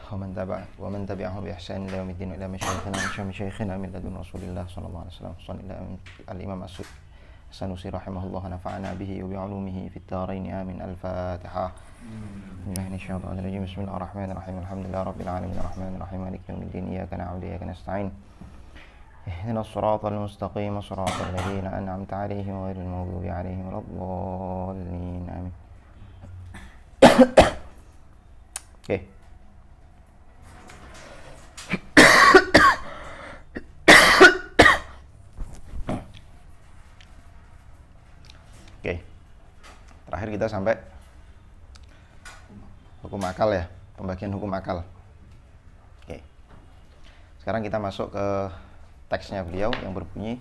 ومن تبعهم بإحسان إلى يوم الدين إلى مشايخنا من لدن رسول الله صلى الله عليه وسلم. صلى الله الإمام السنوسي رحمه الله نفعنا به وبعلومه في الدارين آمين. الفاتحة. بسم الله الرحمن الرحيم. الحمد لله رب العالمين الرحمن الرحيم مالك يوم الدين إياك نعبد وإياك نستعين اهدنا الصراط المستقيم صراط الذين أنعمت عليهم غير المغضوب عليهم ولا الضالين آمين. Oke. Oke. Terakhir kita sampai hukum akal ya, pembagian hukum akal. Oke. Sekarang kita masuk ke teksnya beliau yang berbunyi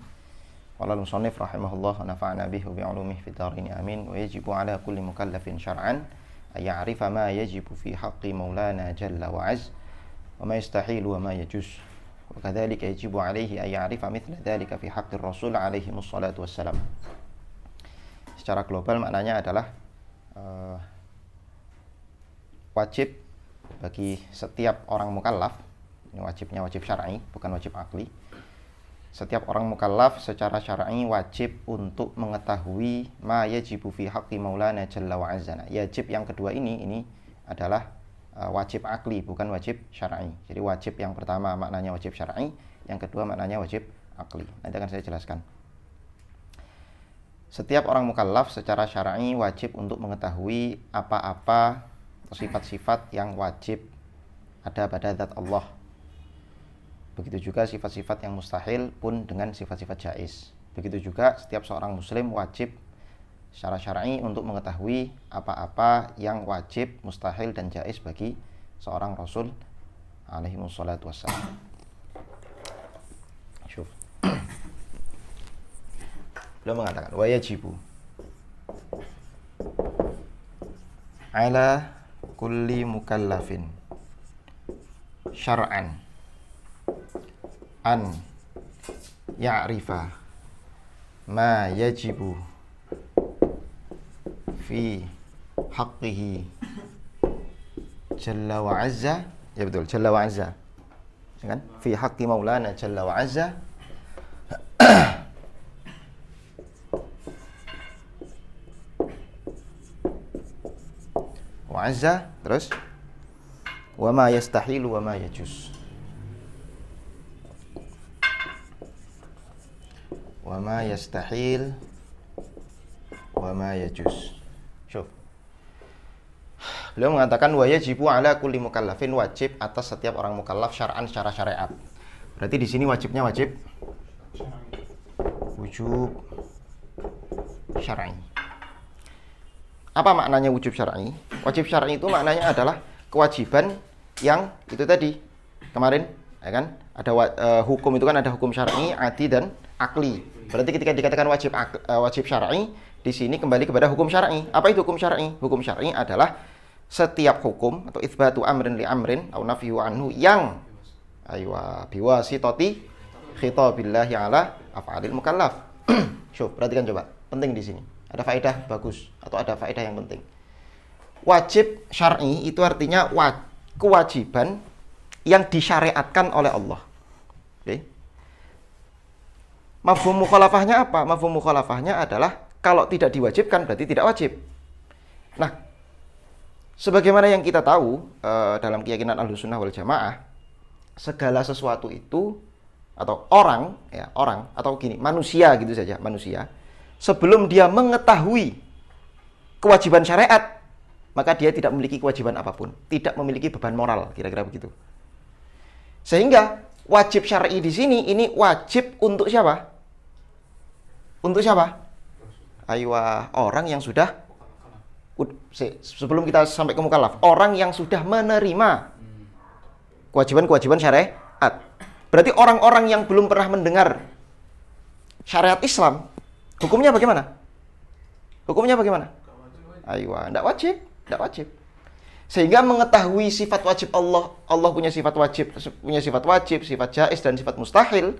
qala al-musannif rahimahullah wa nafa'ana bihi wa bi'ulumihi fid dharain amin. Wa yajibu 'ala kulli mukallafin syar'an يعرف ما يجب في حق مولانا جل وعز وما يستحيل وما يجوز وكذلك يجب عليه أن يعرف مثل ذلك في حق الرسول عليه الصلاة والسلام. Secara global maknanya adalah wajib bagi setiap orang mukallaf, ini wajibnya wajib syar'i bukan wajib akli. Setiap orang mukallaf secara syar'i wajib untuk mengetahui ma yajibu fi haqqi maulana jalla wa azza. Yajib yang kedua ini adalah wajib akli bukan wajib syar'i. Jadi wajib yang pertama maknanya wajib syar'i, yang kedua maknanya wajib akli. Nanti akan saya jelaskan. Setiap orang mukallaf secara syar'i wajib untuk mengetahui apa-apa atau sifat-sifat yang wajib ada pada zat Allah. Begitu juga sifat-sifat yang mustahil pun dengan sifat-sifat jaiz. Begitu juga setiap seorang muslim wajib secara syar'i untuk mengetahui apa-apa yang wajib, mustahil dan jaiz bagi seorang rasul alaihi wassalatu wassalam. Syuf. Beliau mengatakan wa yajibu ala kulli mukallafin syar'an an ya'rifa ma yajibu fi haqqihi jalla wa azza. Ya betul, jalla wa azza, ya kan? Fi haqqi maulana jalla wa azza wa azza, terus wa ma yastahilu wa ma yajuz. Wa ma yastahil wa ma yajuz. Syuf. Beliau mengatakan wa yajibu ala kulli mukallafin, wajib atas setiap orang mukallaf syar'an secara syariat. Berarti di sini wajibnya wajib wujub syar'i. Apa maknanya wujub syar'i? Wajib syar'i itu maknanya adalah kewajiban yang itu tadi kemarin, ya kan? Ada hukum itu kan ada hukum syar'i, adi dan akli. Berarti ketika dikatakan wajib syar'i, di sini kembali kepada hukum syar'i. Apa itu hukum syar'i? Hukum syar'i adalah setiap hukum atau itsbatu amrin li amrin atau nafyu anhu yang biwasitati khitabillahi ala af'alil mukallaf. Syuf, perhatikan coba. Penting di sini. Ada faedah bagus atau ada faedah yang penting. Wajib syar'i itu artinya kewajiban yang disyariatkan oleh Allah. Oke. Mafhum mukhalafahnya apa? Mafhum mukhalafahnya adalah kalau tidak diwajibkan berarti tidak wajib. Nah, sebagaimana yang kita tahu dalam keyakinan Ahlussunnah wal Jamaah, segala sesuatu itu atau orang atau gini, manusia gitu saja, manusia sebelum dia mengetahui kewajiban syariat, maka dia tidak memiliki kewajiban apapun, tidak memiliki beban moral, kira-kira begitu. Sehingga wajib syar'i di sini ini wajib untuk siapa? Untuk siapa? Orang yang sudah sebelum kita sampai ke mukallaf, orang yang sudah menerima kewajiban-kewajiban syariat. Berarti orang-orang yang belum pernah mendengar syariat Islam, hukumnya bagaimana? Hukumnya bagaimana? Tidak wajib, tidak wajib. Sehingga mengetahui sifat wajib Allah punya sifat wajib, sifat jaiz dan sifat mustahil.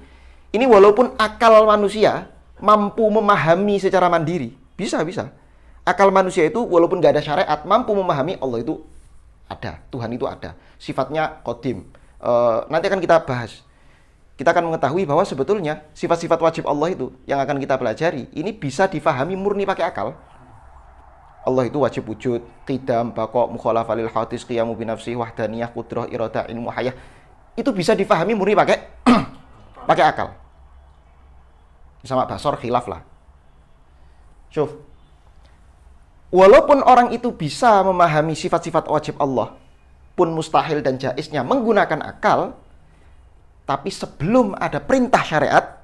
Ini walaupun akal manusia mampu memahami secara mandiri, bisa. Akal manusia itu walaupun gak ada syariat mampu memahami Allah itu Ada. Tuhan itu ada. Sifatnya qadim. Nanti akan kita bahas. Kita akan mengetahui bahwa sebetulnya sifat-sifat wajib Allah itu yang akan kita pelajari, ini bisa difahami murni pakai akal. Allah itu wajib wujud, qidam, baqa, mukhalafah lil hadis, qiyamu binafsi, wahdaniyah, qudrah, iradah, ilmu, hayah. Itu bisa difahami murni pakai pakai akal. Sama basor khilaf lah. Syuf. Walaupun orang itu bisa memahami sifat-sifat wajib Allah, pun mustahil dan jaiznya menggunakan akal, tapi sebelum ada perintah syariat,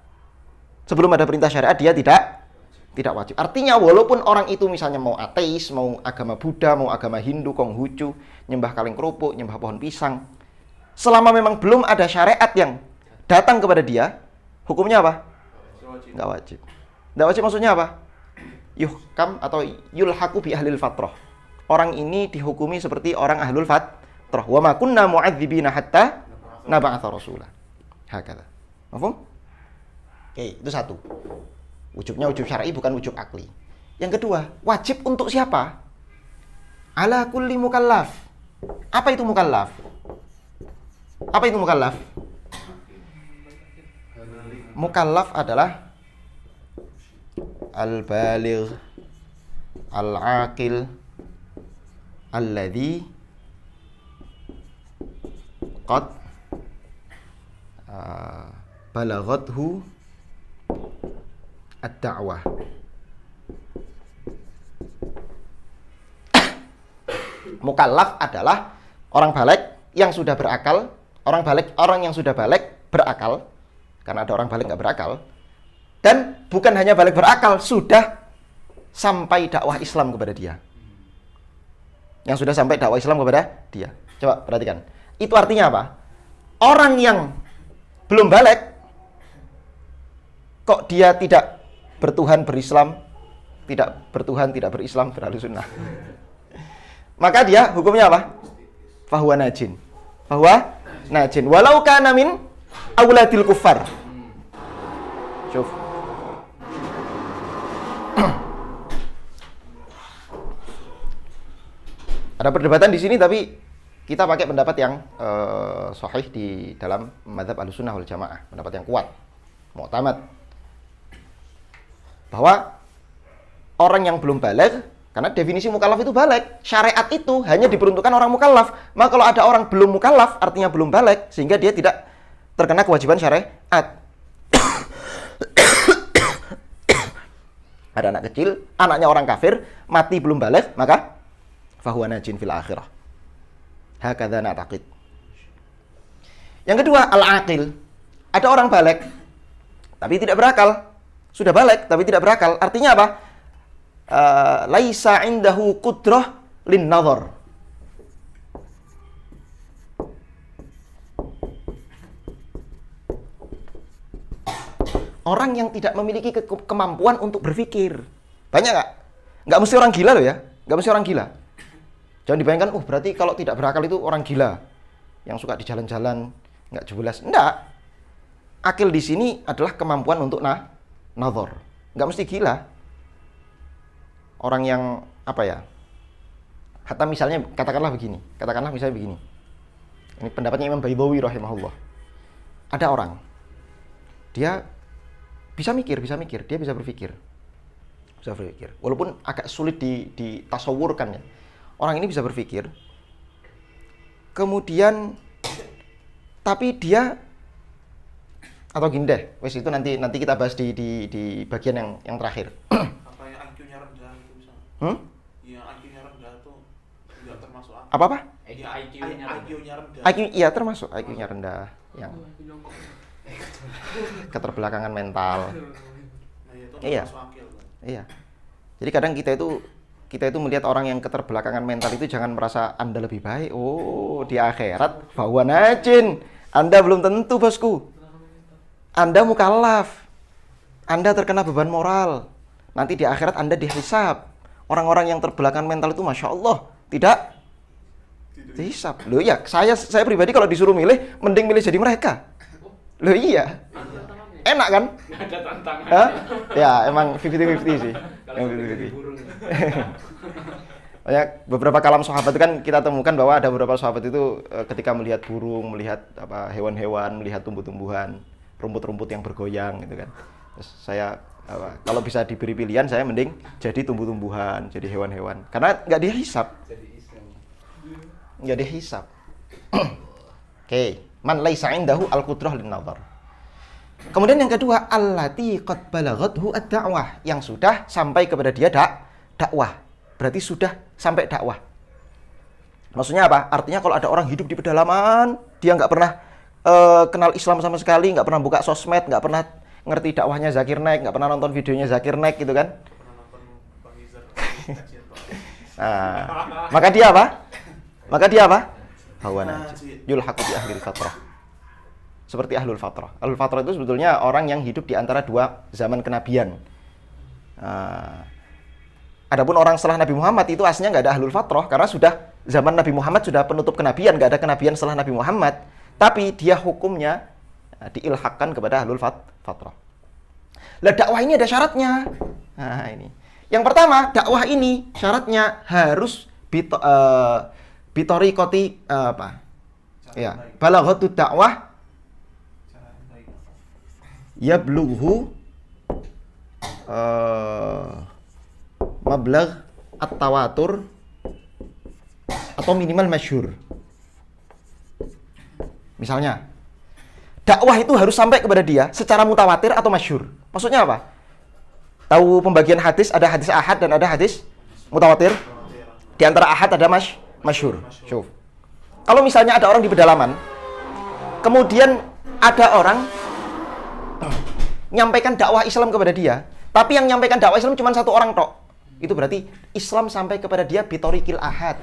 dia tidak wajib. Artinya walaupun orang itu misalnya mau ateis, mau agama Buddha, mau agama Hindu, Konghucu, nyembah kaleng kerupuk, nyembah pohon pisang, selama memang belum ada syariat yang datang kepada dia, hukumnya apa? Nggak wajib. Nggak wajib maksudnya apa? Yuhkam atau yulhaku bi ahlil fatrah. Orang ini dihukumi seperti orang ahlul fatrah. Wa ma kunna mu'adzibina hatta nab'atha rasulah. Hakala. Mafhum? Oke, itu satu. Wujubnya wujub syar'i, bukan wujub akli. Yang kedua, wajib untuk siapa? Ala kulli mukallaf. Apa itu mukallaf? Apa itu mukallaf? Mukallaf adalah al-baligh, al-aqil, alladhi qad balaghathu ad-da'wah. Mukallaf adalah orang baligh yang sudah berakal, orang yang sudah baligh berakal, karena ada orang baligh nggak berakal, dan bukan hanya baligh berakal, sudah sampai dakwah Islam kepada dia. Yang sudah sampai dakwah Islam kepada dia. Coba perhatikan. Itu artinya apa? Orang yang belum baligh, kok dia tidak bertuhan berislam, tidak bertuhan, tidak berislam, berahlu sunnah, maka dia hukumnya apa? Fahuwa najin. Fahuwa najin. Walau kana min auladil kuffar. Syuf. Ada perdebatan di sini, tapi kita pakai pendapat yang sahih di dalam mazhab Ahlussunnah wal Jamaah, pendapat yang kuat, mu'tamad, bahwa orang yang belum baligh, karena definisi mukallaf itu baligh, syariat itu hanya diperuntukkan orang mukallaf. Maka kalau ada orang belum mukallaf, artinya belum baligh, sehingga dia tidak terkena kewajiban syariat. Ada anak kecil, anaknya orang kafir, mati belum baligh, maka fahuwa najin fil akhirah. Hakadha na'taqid. Yang kedua, al-aqil. Ada orang baligh tapi tidak berakal. Sudah baligh tapi tidak berakal. Artinya apa? Laisa indahu qudrah lin nazar. Orang yang tidak memiliki kemampuan untuk berpikir. Banyak nggak? Nggak mesti orang gila loh ya. Nggak mesti orang gila. Jangan dibayangkan, berarti kalau tidak berakal itu orang gila. Yang suka di jalan-jalan, nggak jelas. Enggak. Akil di sini adalah kemampuan untuk nazar. Nggak mesti gila. Orang yang, hatta misalnya, katakanlah misalnya begini. Ini pendapatnya Imam Baydhawi rahimahullah. Ada orang, dia bisa mikir, dia bisa berpikir. Walaupun agak sulit ditasawurkan ya. Orang ini bisa berpikir. Kemudian tapi dia, atau gini deh, wes itu nanti kita bahas di bagian yang terakhir. Apa yang IQ-nya rendah itu misalnya? Yang IQ-nya rendah itu enggak termasuk apa? Apa? IQ-nya rendah. IQ, iya termasuk IQ-nya rendah, yang keterbelakangan mental. Nah, itu Iya. termasuk akil, kan? Iya. Jadi kadang kita itu melihat orang yang keterbelakangan mental itu jangan merasa Anda lebih baik. Oh, di akhirat fahuwa najin. Anda belum tentu, bosku. Anda mukallaf. Anda terkena beban moral. Nanti di akhirat Anda dihisab. Orang-orang yang terbelakang mental itu Masya Allah tidak dihisab. Loh iya, saya pribadi kalau disuruh milih, mending milih jadi mereka. Loh iya. Enak kan? Ada tantangan. Hah? Ya, emang 50-50 sih. Yang 50-50. Ya, beberapa kalam sahabat itu kan kita temukan bahwa ada beberapa sahabat itu ketika melihat burung, melihat apa hewan-hewan, melihat tumbuh-tumbuhan, rumput-rumput yang bergoyang gitu kan. Terus saya kalau bisa diberi pilihan saya mending jadi tumbuh-tumbuhan, jadi hewan-hewan. Karena nggak dihisap. Nggak dihisap. Oke, man laisa indahu al-qudrah lin-nazar. Kemudian yang kedua, allati qad balaghathu ad-da'wah, yang sudah sampai kepada dia dakwah. Berarti sudah sampai dakwah. Maksudnya apa? Artinya kalau ada orang hidup di pedalaman, dia nggak pernah kenal Islam sama sekali, nggak pernah buka sosmed, nggak pernah ngerti dakwahnya Zakir Naik, nggak pernah nonton videonya Zakir Naik gitu kan? Nah, maka dia apa? Hawa najib. Yulhaqu bi ahlil fatrah. Seperti ahlul fatrah. Ahlul fatrah itu sebetulnya orang yang hidup di antara dua zaman kenabian. Adapun orang setelah Nabi Muhammad itu aslinya nggak ada ahlul fatrah, karena sudah zaman Nabi Muhammad sudah penutup kenabian, nggak ada kenabian setelah Nabi Muhammad. Tapi dia hukumnya diilhakkan kepada ahlul fatrah. Lah dakwah ini ada syaratnya. Nah ini. Yang pertama, dakwah ini syaratnya harus bitoriqati apa? Ya, balaghatud dakwah yablughu mablagh at-tawatur atau minimal masyhur. Misalnya, dakwah itu harus sampai kepada dia secara mutawatir atau masyhur. Maksudnya apa? Tahu pembagian hadis, ada hadis ahad dan ada hadis mutawatir. Di antara ahad ada masyhur. Syuf. Kalau misalnya ada orang di pedalaman, kemudian ada orang nyampaikan dakwah Islam kepada dia, tapi yang nyampaikan dakwah Islam cuma satu orang tok. Itu berarti Islam sampai kepada dia bitorikil ahad.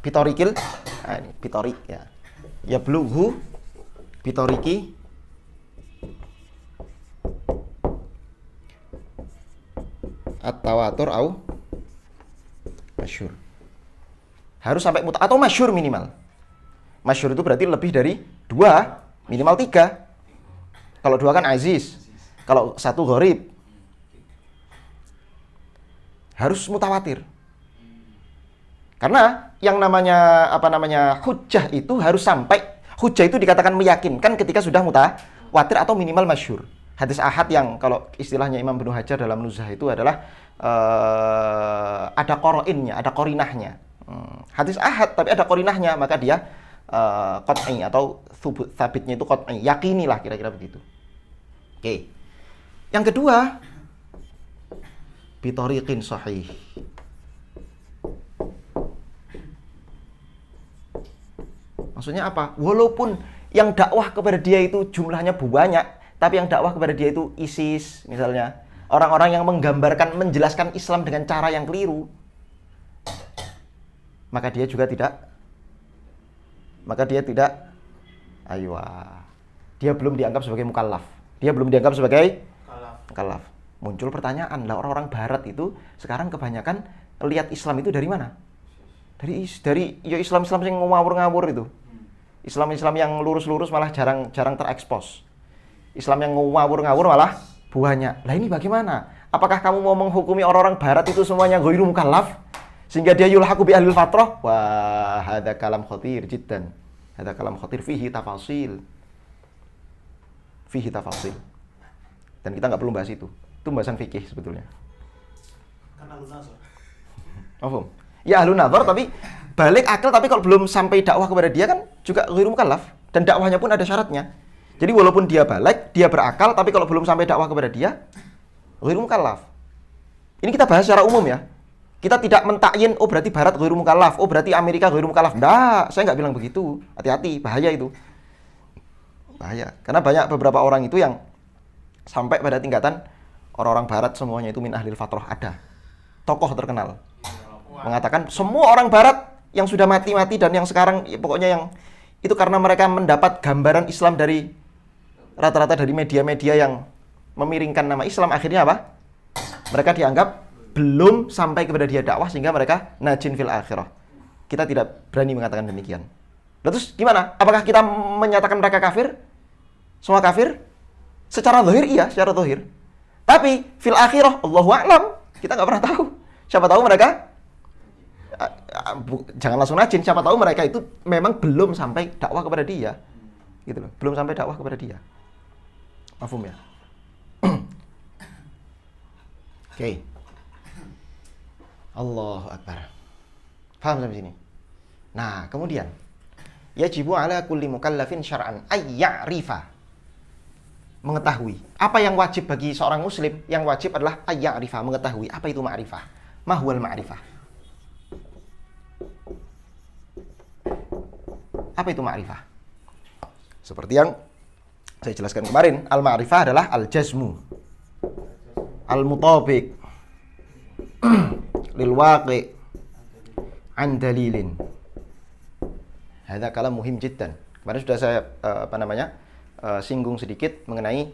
Bitorikil, ini bitorik ya. Ya blughu bitoriki at-tawatur au masyhur. Harus sampai atau masyhur minimal. Masyhur itu berarti lebih dari 2, minimal 3. Kalau 2 kan aziz. Kalau 1 gharib. Harus mutawatir. Karena yang namanya hujjah itu harus sampai. Hujjah itu dikatakan meyakinkan ketika sudah mutawatir atau minimal masyhur. Hadis ahad yang kalau istilahnya Imam Ibnu Hajar dalam Nuzhah itu adalah ada qoroinnya, ada korinahnya. Hadis ahad tapi ada korinahnya, maka dia qat'i atau sabitnya itu qat'i, yakini lah kira-kira begitu. Oke. Yang kedua, bitariqin sahih. Maksudnya apa? Walaupun yang dakwah kepada dia itu jumlahnya banyak, tapi yang dakwah kepada dia itu ISIS misalnya, orang-orang yang menggambarkan, menjelaskan Islam dengan cara yang keliru, maka dia tidak dia belum dianggap sebagai mukallaf. Dia belum dianggap sebagai mukallaf. Muncul pertanyaan, lah orang-orang barat itu sekarang kebanyakan lihat Islam itu dari mana? Dari ya Islam yang ngawur-ngawur itu. Islam yang lurus-lurus malah jarang terekspos. Islam yang ngawur-ngawur malah banyak. Lah ini bagaimana? Apakah kamu mau menghukumi orang-orang barat itu semuanya ghairu mukallaf? Sehingga dia yulhaqu bi ahlil fatrah? Wah, hadza kalam khatir jiddan. Hadza kalam khatir fihi tafasil. Dan kita nggak perlu bahas itu. Itu pembahasan fikih sebetulnya. Kan ahlun nazar. Oh, ya ahlun nazar tapi balik akal, tapi kalau belum sampai dakwah kepada dia kan juga ghairu mukallaf, dan dakwahnya pun ada syaratnya. Jadi walaupun dia balik, dia berakal, tapi kalau belum sampai dakwah kepada dia ghairu mukallaf. Ini kita bahas secara umum ya. Kita tidak mentakyin, oh berarti barat ghairu mukallaf, oh berarti Amerika ghairu mukallaf. Enggak, saya nggak bilang begitu. Hati-hati, bahaya itu. Bahaya. Karena banyak beberapa orang itu yang sampai pada tingkatan orang-orang barat semuanya itu min ahlil fatrah. Ada tokoh terkenal mengatakan semua orang barat yang sudah mati-mati dan yang sekarang ya, pokoknya yang itu karena mereka mendapat gambaran Islam dari rata-rata dari media-media yang memiringkan nama Islam, akhirnya apa? Mereka dianggap belum sampai kepada dia dakwah sehingga mereka najin fil akhirah. Kita tidak berani mengatakan demikian. Terus gimana? Apakah kita menyatakan mereka kafir? Semua kafir? Secara zahir iya, secara zahir. Tapi fil akhirah Allahu a'lam, kita nggak pernah tahu. Siapa tahu mereka jangan langsung rajin. Siapa tahu mereka itu memang belum sampai dakwah kepada dia, gitu loh. Belum sampai dakwah kepada dia. Mafhum ya? Oke. Allahu Akbar. Paham sampai sini? Nah, kemudian yajibu ala kulli mukallafin syar'an ay ya'rifa. Mengetahui. Apa yang wajib bagi seorang muslim? Yang wajib adalah ay ya'rifa, mengetahui. Apa itu ma'rifah? Ma huwal ma'rifah? Apa itu ma'rifah? Seperti yang saya jelaskan kemarin, al-ma'rifah adalah al-jazmu, al-mutabiq lil waqi' an dalilin. Hadza kalam muhim jiddan. Kemarin sudah saya singgung sedikit mengenai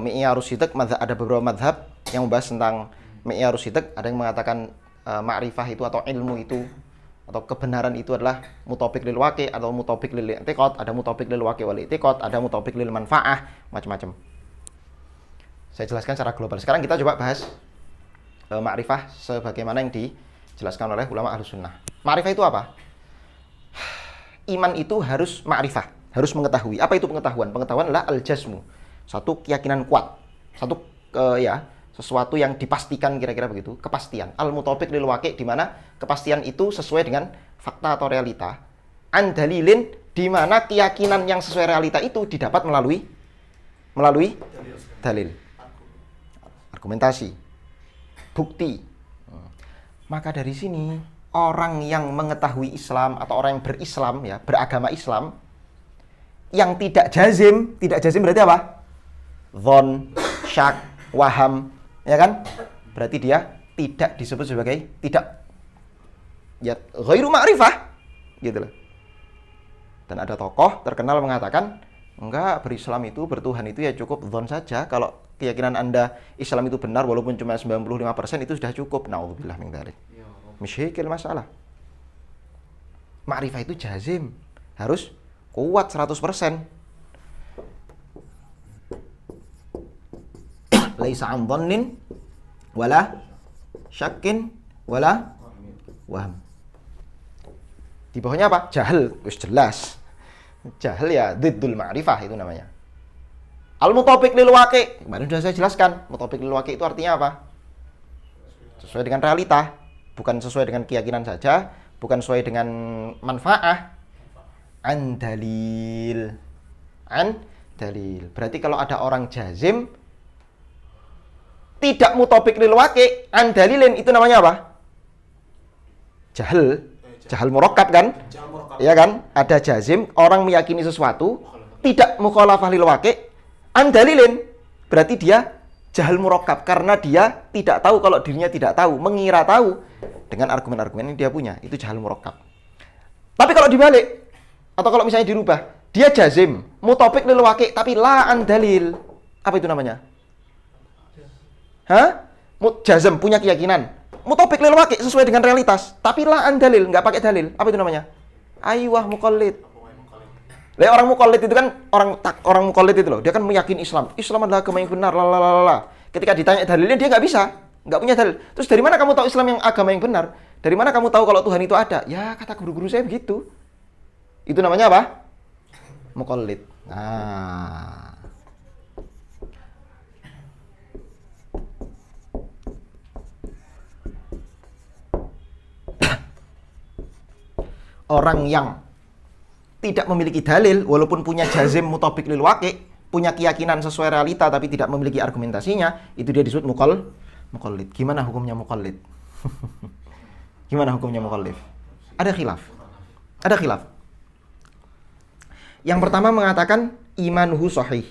mi'yarus sidq. Ada beberapa mazhab yang membahas tentang mi'yarus sidq. Ada yang mengatakan ma'rifah itu atau ilmu itu atau kebenaran itu adalah mutabiq lil waqi' atau mutabiq lil i'tiqad, ada mutabiq lil waqi' wal i'tiqad, ada mutabiq lil manfa'ah, macam-macam. Saya jelaskan secara global. Sekarang kita coba bahas ma'rifah sebagaimana yang dijelaskan oleh ulama Ahlus Sunnah. Ma'rifah itu apa? Iman itu harus ma'rifah, harus mengetahui. Apa itu pengetahuan? Pengetahuan adalah al-jazmu, satu keyakinan kuat, satu sesuatu yang dipastikan, kira-kira begitu, kepastian. Al-mutabiq lil waqi', di mana kepastian itu sesuai dengan fakta atau realita. An dalilin, di mana keyakinan yang sesuai realita itu didapat melalui dalil, argumentasi, bukti. Maka dari sini orang yang mengetahui Islam atau orang yang berislam, ya, beragama Islam, yang tidak jazim berarti apa? Dhon, syak, waham, ya kan? Berarti dia tidak disebut sebagai tidak, ya, ghairu ma'rifah, gitu loh. Dan ada tokoh terkenal mengatakan, enggak, berislam itu, bertuhan itu ya cukup dhon saja. Kalau keyakinan Anda Islam itu benar walaupun cuma 95% itu sudah cukup. Na'udzubillah min dzalik. Misyikil masalah. Ma'rifah itu jazim, harus kuat 100%. Laisa an dhannin wala syakkin wala waham. Di bawahnya apa? Jahil, wis jelas. Jahil ya diddul ma'rifah itu namanya. Al-mutabiq lil waqi', kemarin sudah saya jelaskan. Mutabiq lil waqi' itu artinya apa? Sesuai dengan realita, bukan sesuai dengan keyakinan saja, bukan sesuai dengan manfaah. An dalil. Berarti kalau ada orang jazim tidak mutabiq lil waqi', an dalilin, itu namanya apa? Jahal murakkab kan? Iya kan? Ada jazim, orang meyakini sesuatu tidak mukhalafah lil waqi', an dalilin, berarti dia jahal murakkab karena dia tidak tahu kalau dirinya tidak tahu, mengira tahu dengan argumen-argumen yang dia punya. Itu jahal murakkab. Tapi kalau dibalik atau kalau misalnya dirubah, dia jazim, mutabiq lil waqi', tapi la an dalil. Apa itu namanya? Jazm, punya keyakinan, mutabiq lil waqi', sesuai dengan realitas, tapi la an dalil, enggak pakai dalil. Apa itu namanya? Aywah, muqallid. Lah orang muqallid itu kan orang muqallid itu loh, dia kan meyakini Islam adalah agama yang benar, lalala. Ketika ditanya dalilnya dia enggak punya dalil. Terus dari mana kamu tahu Islam yang agama yang benar? Dari mana kamu tahu kalau Tuhan itu ada? Ya, kata guru-guru saya begitu. Itu namanya apa? Muqallid. Nah, orang yang tidak memiliki dalil walaupun punya jazim mutabiq lil waqi', punya keyakinan sesuai realita tapi tidak memiliki argumentasinya, itu dia disebut muqallid. Gimana hukumnya muqallid? Gimana hukumnya muqallid? Ada khilaf. Yang pertama mengatakan imanuhu sahih,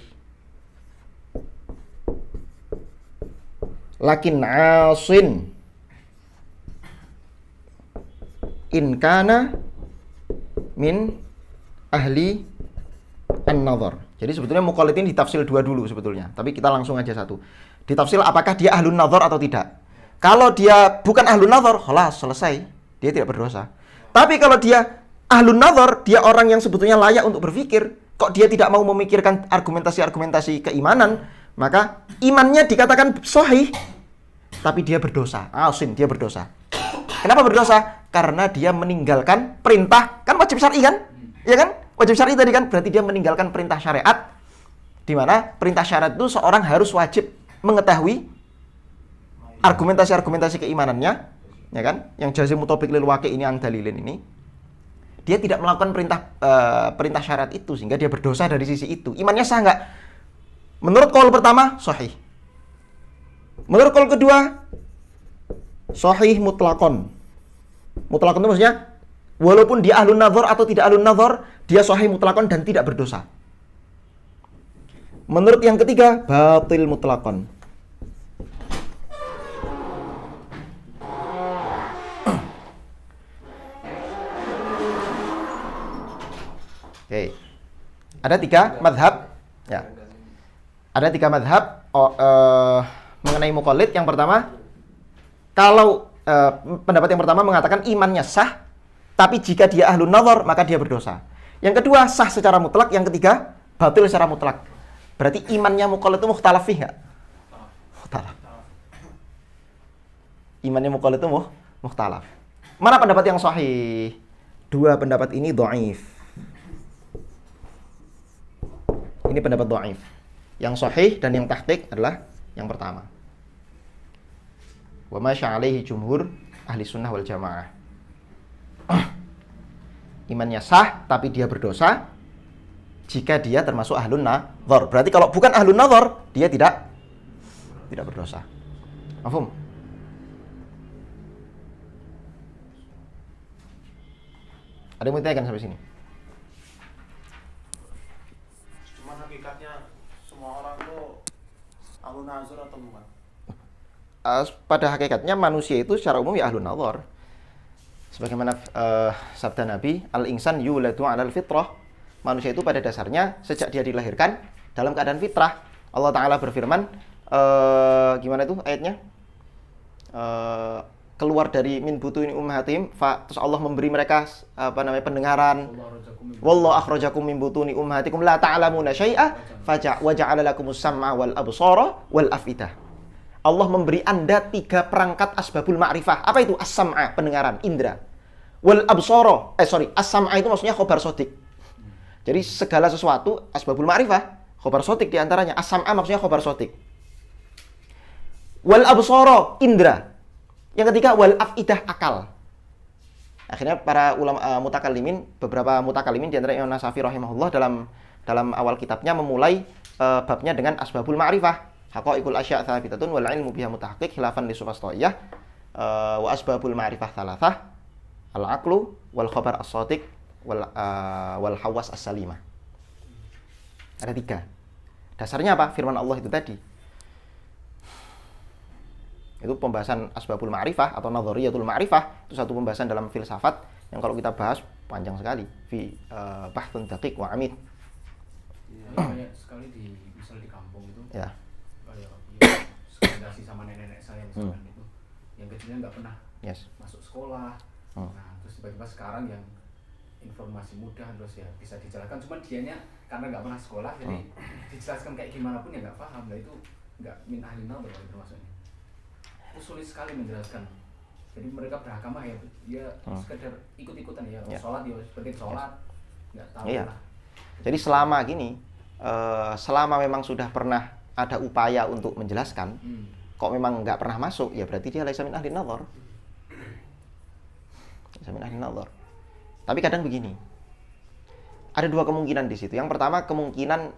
lakin asin in kana min ahli an-nazar. Jadi sebetulnya muqallid ini ditafsir dua dulu sebetulnya, tapi kita langsung aja satu. Ditafsir apakah dia ahlun nazar atau tidak. Kalau dia bukan ahlun nazar, khalas, selesai, dia tidak berdosa. Tapi kalau dia ahlun nazar, dia orang yang sebetulnya layak untuk berpikir, kok dia tidak mau memikirkan argumentasi-argumentasi keimanan, maka imannya dikatakan sahih, tapi dia berdosa. Asin, dia berdosa. Kenapa berdosa? karena dia meninggalkan perintah, kan wajib syar'i kan? Ya kan? Wajib syar'i tadi kan, berarti dia meninggalkan perintah syariat, di mana perintah syariat itu seorang harus wajib mengetahui argumentasi-argumentasi keimanannya, ya kan? Yang jazim mutobik lil waqi ini an dalilin ini. Dia tidak melakukan perintah syariat itu sehingga dia berdosa dari sisi itu. Imannya sah nggak? Menurut qaul pertama, sahih. Menurut qaul kedua, sahih mutlaqon. Mutlaqon itu maksudnya walaupun dia ahlun nazar atau tidak ahlun nazar, dia sahih mutlaqon dan tidak berdosa. Menurut yang ketiga, batil mutlaqon. Oke. Ada 3 madhab. Ya. Ada 3 madhab mengenai muqallid. Yang pertama, kalau pendapat yang pertama mengatakan imannya sah, tapi jika dia ahlun nazar maka dia berdosa. Yang kedua, sah secara mutlak. Yang ketiga, batil secara mutlak. Berarti imannya muqallid itu mukhtalaf fih enggak? Mukhtalaf. Imannya muqallid itu mukhtalaf. Mana pendapat yang sahih? 2 pendapat ini dhaif. Ini pendapat dhaif. Yang sahih dan yang tahqiq adalah yang pertama. Wa ma sya'alaihi jumhur ahli sunnah wal jamaah. Imannya sah tapi dia berdosa jika dia termasuk ahlun nazar. Berarti kalau bukan ahlun nazar, dia tidak berdosa. Mafhum? Ada yang mau ditanyakan sampai sini? Cuman hakikatnya semua orang tuh ahlun nazar atau bukan? Pada hakikatnya manusia itu secara umum ya ahlun nazar. Sebagaimana sabda Nabi, al-insan yuladu 'alal fitrah. Manusia itu pada dasarnya sejak dia dilahirkan dalam keadaan fitrah. Allah Ta'ala berfirman, gimana itu ayatnya? Keluar dari min butuni ummahatihim, terus Allah memberi mereka pendengaran. Wallahu akhrajakum min butuni ummahatikum la ta'lamuna syai'a wa ja'ala lakumus sam'a wal absara wal afidah. Allah memberi Anda 3 perangkat asbabul ma'rifah. Apa itu? As-sam'a, pendengaran, indra. Wal absara, as-sam'a itu maksudnya khobar sodik. Jadi segala sesuatu asbabul ma'rifah, khobar sodik diantaranya. As-sam'a maksudnya khobar sodik. Wal absara, indra. Yang ketiga, wal afidah, akal. Akhirnya para ulama mutakallimin, beberapa mutakallimin di antara Imam Nasafi rahimahullah dalam awal kitabnya memulai babnya dengan asbabul ma'rifah. Haqaiqul asya' tsabitatun wal ilmu biha mutahaqqiq khilafan li sufastoiyah wa asbabul ma'rifah thalathah al-aqlu wal khabar as-sadiq wal hawas as-salimah. Ada 3. Dasarnya apa? Firman Allah itu tadi. Itu pembahasan asbabul ma'rifah atau nadhariyatul ma'rifah. Itu satu pembahasan dalam filsafat yang kalau kita bahas panjang sekali. Fi bahthun daqiq wa amid. Banyak sekali misal di kampung itu. Ya. Sekedasi sama nenek saya misalkan itu. Yang kecilnya nggak pernah masuk sekolah. Nah, terus tiba-tiba sekarang yang informasi mudah terus ya bisa dijelaskan. Cuman dianya karena nggak pernah sekolah, jadi dijelaskan kayak gimana pun ya nggak paham. Nah itu nggak min ahli nazar itu maksudnya. Itu sulit sekali menjelaskan. Jadi mereka beragama ya sekedar ikut-ikutan ya. Sholat ya seperti sholat, nggak tahu lah. Jadi selama gini, selama memang sudah pernah ada upaya untuk menjelaskan, kok memang nggak pernah masuk, ya berarti dia laisa min ahli nazar. Laisa min ahli nazar. Tapi kadang begini, ada 2 kemungkinan di situ. Yang pertama kemungkinan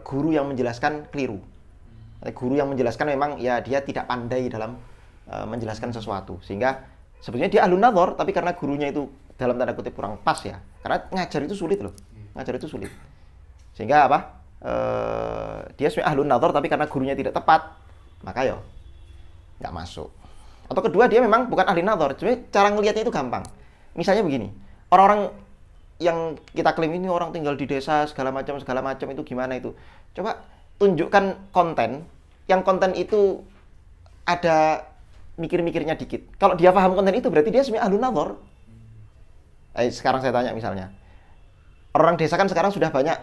guru yang menjelaskan keliru. Guru yang menjelaskan memang ya dia tidak pandai dalam menjelaskan sesuatu, sehingga sebetulnya dia ahlun nazar, tapi karena gurunya itu dalam tanda kutip kurang pas ya. Karena ngajar itu sulit loh, ngajar itu sulit. Sehingga apa? Dia sebenarnya ahlun nazar, tapi karena gurunya tidak tepat, maka ya nggak masuk. Atau kedua dia memang bukan ahli nazar, sebenarnya cara ngelihatnya itu gampang. Misalnya begini, orang-orang yang kita klaim ini orang tinggal di desa segala macam itu gimana itu? Coba tunjukkan konten, yang konten itu ada mikir-mikirnya dikit. Kalau dia paham konten itu berarti dia sebenarnya ahlun nazar. Sekarang saya tanya misalnya, orang desa kan sekarang sudah banyak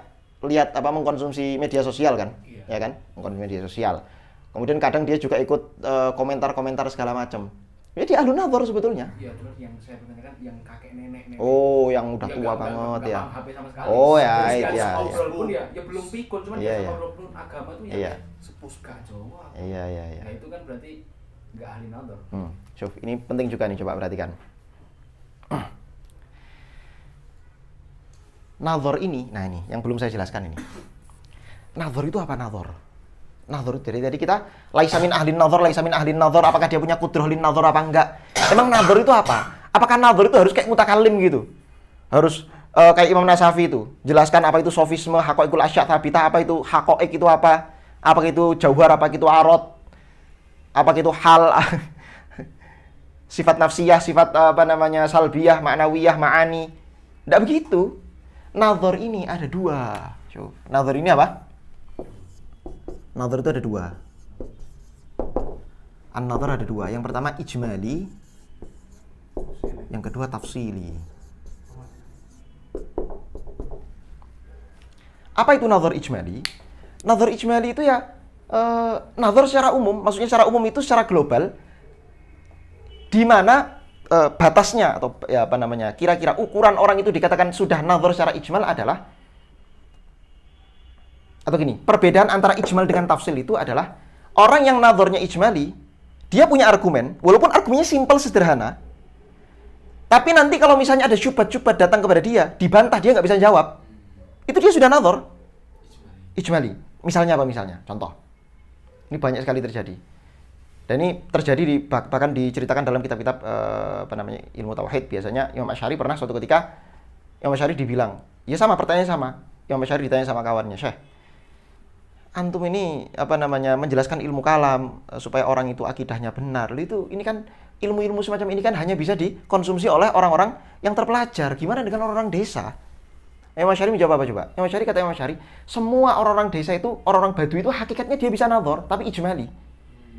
lihat mengkonsumsi media sosial kan, ya kan, mengkonsumsi media sosial. Kemudian kadang dia juga ikut komentar-komentar segala macam. Jadi ahlun nazar sebetulnya. Iya, terus yang saya pertanyakan yang kakek nenek. Oh, yang udah tua banget ya. Nggak paham HP sama sekali. Oh ya, iya. iya. Pun ya belum pikun, cuman Iya, biasa iya. ngobrol pun agama tuh Iya. sepuh gak Jawa. Iya. Nah, itu kan berarti nggak ahli nazar. Syuf, ini penting juga nih, coba perhatikan. Nazar ini, nah ini yang belum saya jelaskan ini. Nazar itu apa nazar? Nazar itu jadi kita laisa min ahlin nazar, laisa min ahlin nazar, apakah dia punya qudrah lin nazar apa enggak? Emang nazar itu apa? Apakah nazar itu harus kayak mutakallim gitu? Harus kayak Imam Nasyafi itu, jelaskan apa itu sofisme, haqaiqul asya' thabitah, apa itu haqaiq itu apa? Apa itu jauhar, apa itu arad? Apa itu hal? Sifat nafsiyah, sifat salbiyah, ma'nawiyah, ma'ani. Enggak begitu. Nazar ini ada dua. Nazar ini apa? Nazar itu ada dua. An-nazar ada dua. Yang pertama ijmali, yang kedua tafsili. Apa itu nazar ijmali? Nazar ijmali itu ya nazar secara umum, maksudnya secara umum itu secara global, di mana batasnya atau ya kira-kira ukuran orang itu dikatakan sudah nazar secara ijmal adalah, atau gini, perbedaan antara ijmal dengan tafsil itu adalah orang yang nazarnya ijmali, dia punya argumen, walaupun argumennya simpel sederhana, tapi nanti kalau misalnya ada syubhat-syubhat datang kepada dia, dibantah, dia nggak bisa jawab, itu dia sudah nazar ijmali. Misalnya apa misalnya? Contoh, ini banyak sekali terjadi. Dan ini terjadi bahkan diceritakan dalam kitab-kitab ilmu tauhid. Biasanya Imam Asy'ari pernah suatu ketika Imam Asy'ari dibilang, ya sama, pertanyaannya sama. Imam Asy'ari ditanya sama kawannya, "Syekh, antum ini menjelaskan ilmu kalam supaya orang itu akidahnya benar. Ini kan ilmu-ilmu semacam ini kan hanya bisa dikonsumsi oleh orang-orang yang terpelajar. Gimana dengan orang-orang desa?" Imam Asy'ari menjawab apa coba? Imam Asy'ari kata Imam Asy'ari, semua orang-orang desa itu, orang-orang Badui itu hakikatnya dia bisa nazar, tapi ijmali.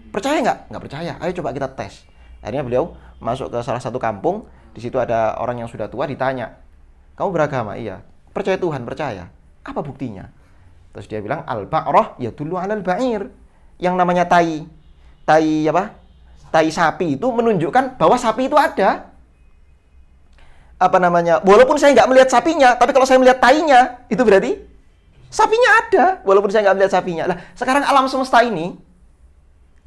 Percaya nggak? Nggak percaya. Ayo coba kita tes. Akhirnya beliau masuk ke salah satu kampung. Di situ ada orang yang sudah tua, ditanya, "Kamu beragama?" "Iya." "Percaya Tuhan?" "Percaya." "Apa buktinya?" Terus dia bilang, "Al-ba'rah yadullu 'alal ba'ir." Yang namanya tai sapi itu menunjukkan bahwa sapi itu ada. Walaupun saya nggak melihat sapinya, tapi kalau saya melihat tainya, itu berarti sapinya ada. Walaupun saya nggak melihat sapinya. Lah, sekarang alam semesta ini,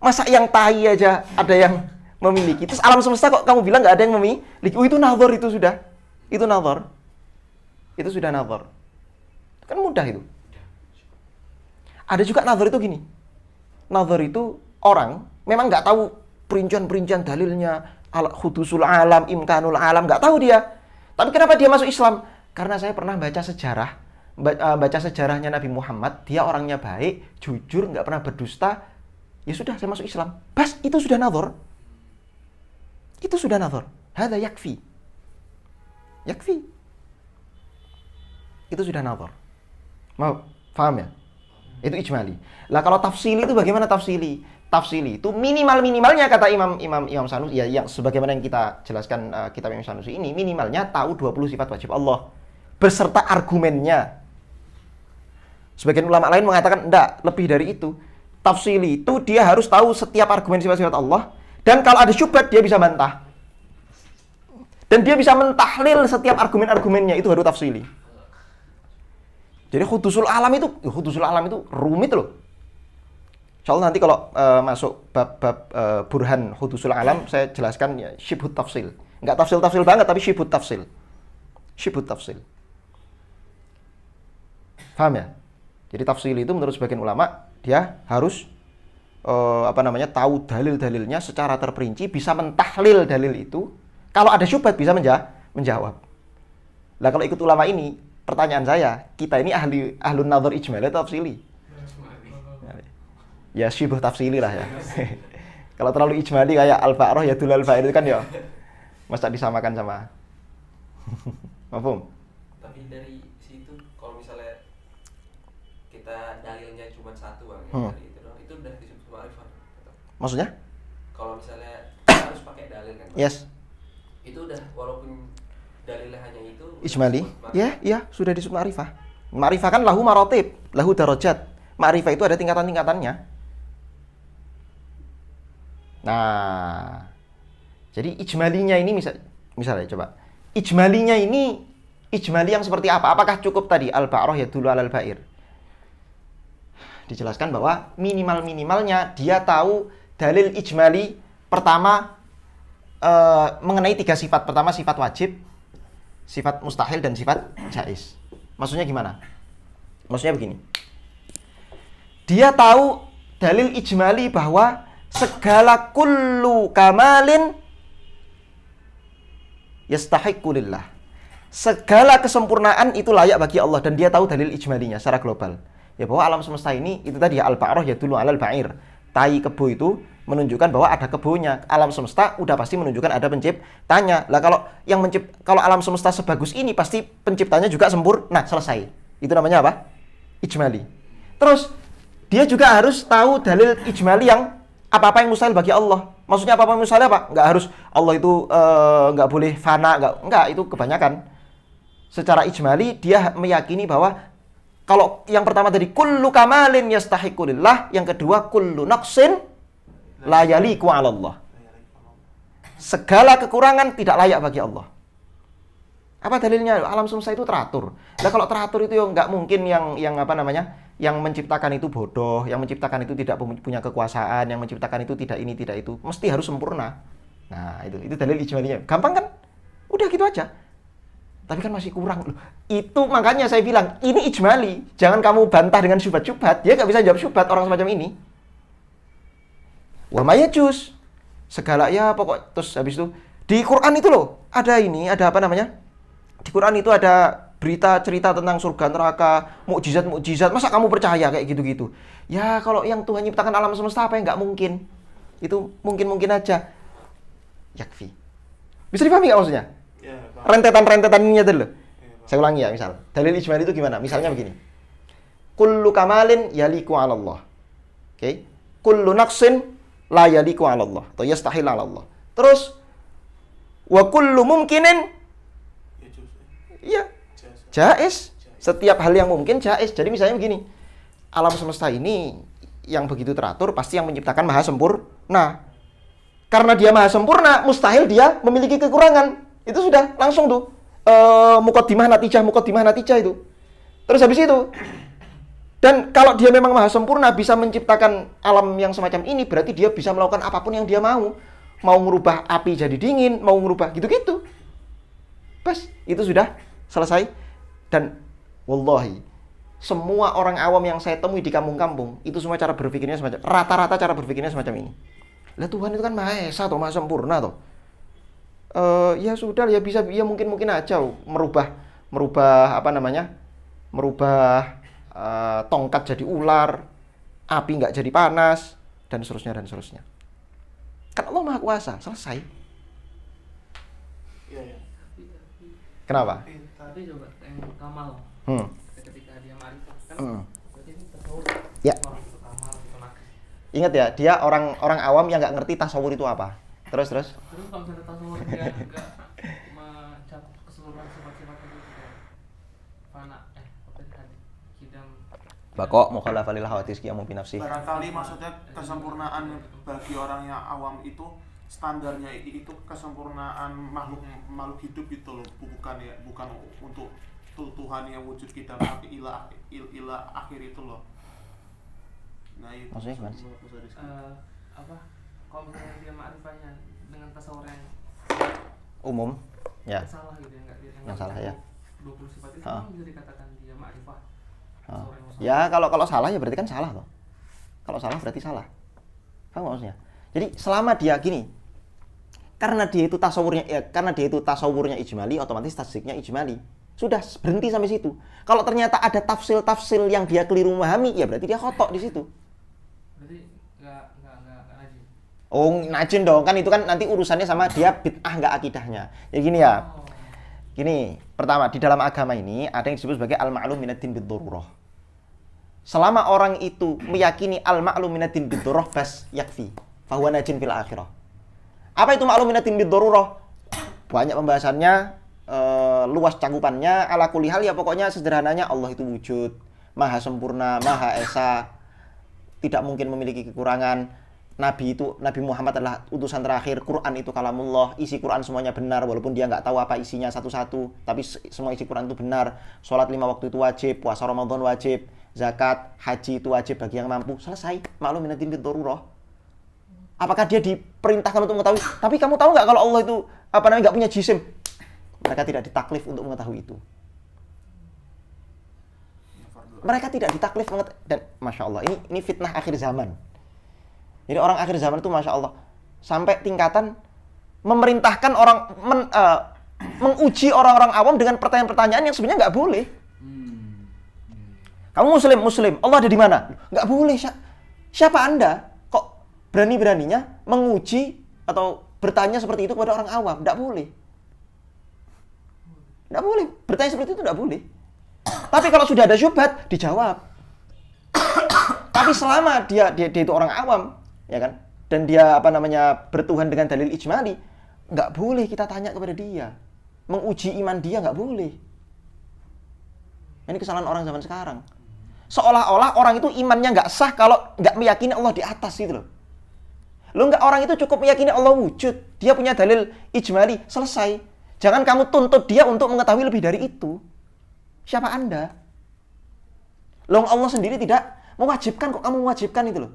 masa yang tai aja ada yang memiliki. Terus alam semesta kok kamu bilang nggak ada yang memiliki? Oh, itu nazar, itu sudah. Itu nazar. Itu sudah nazar. Kan mudah itu. Ada juga nazar itu gini. Nazar itu orang memang nggak tahu perincian-perincian dalilnya, hudusul alam, imkanul alam, nggak tahu dia. Tapi kenapa dia masuk Islam? Karena saya pernah baca sejarahnya Nabi Muhammad. Dia orangnya baik, jujur, nggak pernah berdusta. Ya sudah, saya masuk Islam. Bas, itu sudah nazar. Itu sudah nazar. Hadza yakfi. Yakfi. Itu sudah nazar. Mau paham ya? Itu ijmali. Lah kalau tafsili itu bagaimana tafsili? Tafsili itu minimalnya kata Imam Sanusi, ya yang sebagaimana yang kita jelaskan kitab Imam Sanusi ini, minimalnya tahu 20 sifat wajib Allah beserta argumennya. Sebagian ulama lain mengatakan enggak, lebih dari itu. Tafsili itu dia harus tahu setiap argumen sifat-sifat Allah, dan kalau ada syubhat dia bisa bantah. Dan dia bisa mentahlil setiap argumen-argumennya, itu baru tafsili. Jadi hudusul alam itu rumit loh. Soalnya nanti kalau masuk bab burhan hudusul alam, saya jelaskan ya syibhut tafsil. Enggak tafsil-tafsil banget, tapi syibhut tafsil. Syibhut tafsil. Paham ya? Jadi tafsil itu menurut sebagian ulama, dia harus tahu dalil-dalilnya secara terperinci, bisa mentahlil dalil itu. Kalau ada syubhat bisa menjawab. Lah kalau ikut ulama ini, pertanyaan saya, kita ini ahlun nazar ijmali atau tafsili? Ya syibh tafsili lah ya. Kalau terlalu ijmali kayak al-ba'rah ya dulal fa'ir itu kan ya masa disamakan sama. Mafhum? Tapi dari situ kalau misalnya kita dalilnya cuma satu dari itu udah disebut ma'rifah. Maksudnya? Kalau misalnya kita harus pakai dalil kan? Yes. Itu udah walaupun dalilnya hanya itu ijmali. Ya, sudah disebut ma'rifah. Ma'rifah kan lahu maratib, lahu darajat. Ma'rifah itu ada tingkatan-tingkatannya. Nah, Jadi ijmalinya ini misalnya coba. Ijmalinya ini ijmali yang seperti apa? Apakah cukup tadi al-ba'rah yadullu 'alal ba'ir? Dijelaskan bahwa minimal-minimalnya dia tahu dalil ijmali pertama mengenai 3 sifat. Pertama sifat wajib, sifat mustahil, dan sifat jaiz. Maksudnya gimana? Maksudnya begini. Dia tahu dalil ijmali bahwa segala kullu kamalin yastahiqqu lillah. Segala kesempurnaan itu layak bagi Allah, dan dia tahu dalil ijmalinya secara global. Ya bahwa alam semesta ini itu tadi ya al-ba'rah yadullu 'alal ba'ir. Tai kebo itu menunjukkan bahwa ada kebonya. Alam semesta udah pasti menunjukkan ada penciptanya. Lah kalau alam semesta sebagus ini pasti penciptanya juga sempurna. Nah, selesai. Itu namanya apa? Ijmali. Terus dia juga harus tahu dalil ijmali yang apa-apa yang mustahil bagi Allah. Maksudnya apa-apa yang mustahil apa? Nggak harus Allah itu nggak boleh fana, nggak, itu kebanyakan. Secara ijmali dia meyakini bahwa kalau yang pertama tadi kullu kamalin yastahiqqu lillah, yang kedua kullu naqsin la yaliqu 'ala Allah. Segala kekurangan tidak layak bagi Allah. Apa dalilnya? Alam semesta itu teratur. Nah, kalau teratur itu nggak mungkin yang apa namanya? Yang menciptakan itu bodoh, yang menciptakan itu tidak punya kekuasaan, yang menciptakan itu tidak ini, tidak itu. Mesti harus sempurna. Nah, itu dalil ijmalinya. Gampang kan? Udah gitu aja. Tapi kan masih kurang. Itu makanya saya bilang, ini ijmali. Jangan kamu bantah dengan syubhat-syubhat. Dia nggak bisa jawab syubhat orang semacam ini. Wa mayajus. Segala ya pokok. Terus habis itu, di Quran itu loh, ada apa namanya? Di Quran itu ada berita cerita tentang surga neraka, mukjizat. Masa kamu percaya kayak gitu-gitu? Ya kalau yang Tuhan nyiptakan alam semesta apa yang nggak mungkin? Itu mungkin aja. Yakfi. Bisa dipahami nggak maksudnya? Ya, Rentetan ini tadi loh. Ya, saya ulangi ya, misal. Dalil ijmali itu gimana? Misalnya begini. Kullu kamalin yaliku 'ala Allah. Oke. Kullu naqsin la yaliku 'ala Allah. Atau yastahil 'ala Allah. Terus wa kullu mumkinin ya jaiz. Setiap hal yang mungkin jaiz. Jadi misalnya begini. Alam semesta ini yang begitu teratur pasti yang menciptakan maha sempurna. Karena dia maha sempurna, mustahil dia memiliki kekurangan. Itu sudah langsung tuh muqaddimah natijah itu. Terus habis itu, dan kalau dia memang maha sempurna bisa menciptakan alam yang semacam ini, berarti dia bisa melakukan apapun yang dia mau. Mau merubah api jadi dingin, mau merubah gitu-gitu. Pas, itu sudah selesai. Dan wallahi, semua orang awam yang saya temui di kampung-kampung, itu semua cara berpikirnya semacam, rata-rata cara berpikirnya semacam ini. Lah Tuhan itu kan maha esa atau maha sempurna toh. Ya sudah, ya bisa, ya mungkin aja merubah apa namanya, merubah tongkat jadi ular, api nggak jadi panas, dan seterusnya. Kan Allah maha kuasa, selesai. Iya. Kenapa? Tapi coba yang kamal, ketika dia ma'rifah kan, berarti ini tasawur. Ya. Orang itu kamal, itu nakis. Ingat ya, dia orang awam yang nggak ngerti tasawur itu apa. Terus. Terus kalau misalnya tasawur dia nggak mencakup keseluruhan sifat-sifat itu kayak fana, apa tadi, hidam, Bako mukhalafah lil hawadits qiyamu bi nafsi. Barangkali maksudnya kesempurnaan bagi orang yang awam itu standarnya itu kesempurnaan makhluk hidup itu loh, bukan untuk Tuhan yang wujud kita ila akhir itu loh. Nah itu maksudnya gimana sih? apa? Kalau misalnya dia ma'rifahnya dengan tasawur yang Umum, ya. salah gitu ya, Yang salah ya. 20 sifat itu memang bisa dikatakan dia ma'rifah. Ya kalau salah ya berarti kan salah toh. Kalau salah berarti salah. Paham nggak maksudnya? Jadi selama dia gini, karena dia itu tasawurnya ijmali, otomatis tasdiknya ijmali. Sudah berhenti sampai situ. Kalau ternyata ada tafsil yang dia keliru memahami, ya berarti dia khotok di situ. Berarti nggak najis. Oh, najin dong, kan itu kan nanti urusannya sama dia bid'ah nggak akidahnya. Jadi gini ya. Gini, pertama di dalam agama ini ada yang disebut sebagai al-ma'lum minaddin bid-darurah. Selama orang itu meyakini al-ma'lum minaddin bid-darurah bas yakfi. Fa huwa najin fil akhirah. Apa itu ma'lum minaddin bid-darurah? Banyak pembahasannya, luas cakupannya, ala kulli hal ya pokoknya sederhananya Allah itu wujud, maha sempurna, maha esa, tidak mungkin memiliki kekurangan. Nabi Muhammad adalah utusan terakhir, Quran itu kalamullah, isi Quran semuanya benar walaupun dia nggak tahu apa isinya satu-satu, tapi semua isi Quran itu benar. Sholat 5 waktu itu wajib, puasa Ramadan wajib, zakat, haji itu wajib bagi yang mampu. Selesai. Maklum minatin bid-darurah. Apakah dia diperintahkan untuk mengetahui? Tapi kamu tahu nggak kalau Allah itu nggak punya jisim? Mereka tidak ditaklif untuk mengetahui itu. Mereka tidak ditaklif dan masya Allah ini fitnah akhir zaman. Jadi orang akhir zaman itu masya Allah sampai tingkatan memerintahkan orang menguji orang-orang awam dengan pertanyaan-pertanyaan yang sebenarnya nggak boleh. Kamu muslim, Allah ada di mana? Nggak boleh. Siapa Anda? Kok berani-beraninya menguji atau bertanya seperti itu kepada orang awam? Nggak boleh. Nggak boleh. Bertanya seperti itu nggak boleh. Tapi kalau sudah ada syubhat, dijawab. Tapi selama dia itu orang awam, ya kan? Dan dia bertuhan dengan dalil ijmali, nggak boleh kita tanya kepada dia. Menguji iman dia nggak boleh. Ini kesalahan orang zaman sekarang. Seolah-olah orang itu imannya nggak sah kalau nggak meyakini Allah di atas gitu loh. Nggak, orang itu cukup meyakini Allah wujud. Dia punya dalil ijmali, selesai. Jangan kamu tuntut dia untuk mengetahui lebih dari itu. Siapa Anda? Allah sendiri tidak mewajibkan, kok kamu mewajibkan itu loh.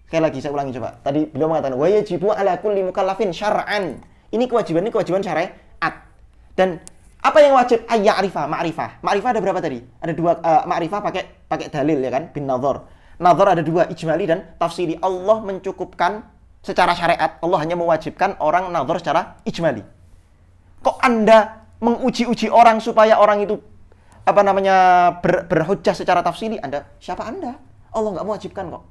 Sekali lagi saya ulangi coba. Tadi beliau mengatakan wa yajibu ala kulli mukallafin syar'an. Ini kewajiban syariat. Dan apa yang wajib? Ayya'rifah, ma'rifah. Ma'rifah ada berapa tadi? Ada 2 ma'rifah pakai dalil ya kan, bin nazar. Nazar ada 2, ijmali dan tafsili. Allah mencukupkan secara syariat. Allah hanya mewajibkan orang nazar secara ijmali. Kok Anda menguji-uji orang supaya orang itu berhujjah secara tafsili? Siapa Anda? Allah nggak mewajibkan kok.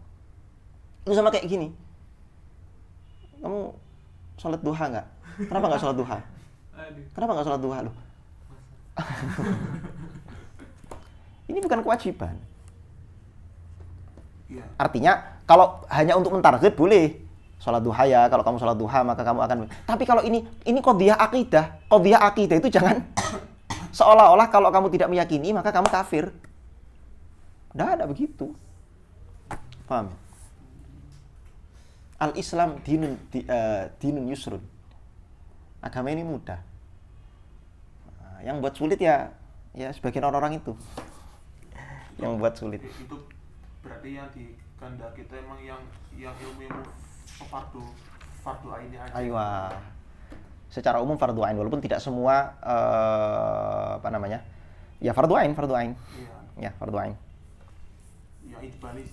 Itu sama kayak gini. Kamu sholat duha nggak? Kenapa nggak sholat duha? Kenapa nggak sholat duha loh? Ini bukan kewajiban. Artinya kalau hanya untuk mentarghib boleh. Sholat duha ya, kalau kamu sholat duha maka kamu akan. Tapi kalau ini qadhiyah akidah. Qadhiyah akidah itu jangan seolah-olah kalau kamu tidak meyakini maka kamu kafir. Nggak ada begitu. Paham? Al-Islam dinun yusrun. Agama ini mudah. Nah, yang buat sulit ya sebagian orang-orang itu. Yang buat sulit. Itu berarti yang dikehendaki itu emang yang ilmu fardu ain aja. Aywa. Secara umum fardu ain walaupun tidak semua ya fardu ain. Iya. Ya, fardu ain. Ya ijbali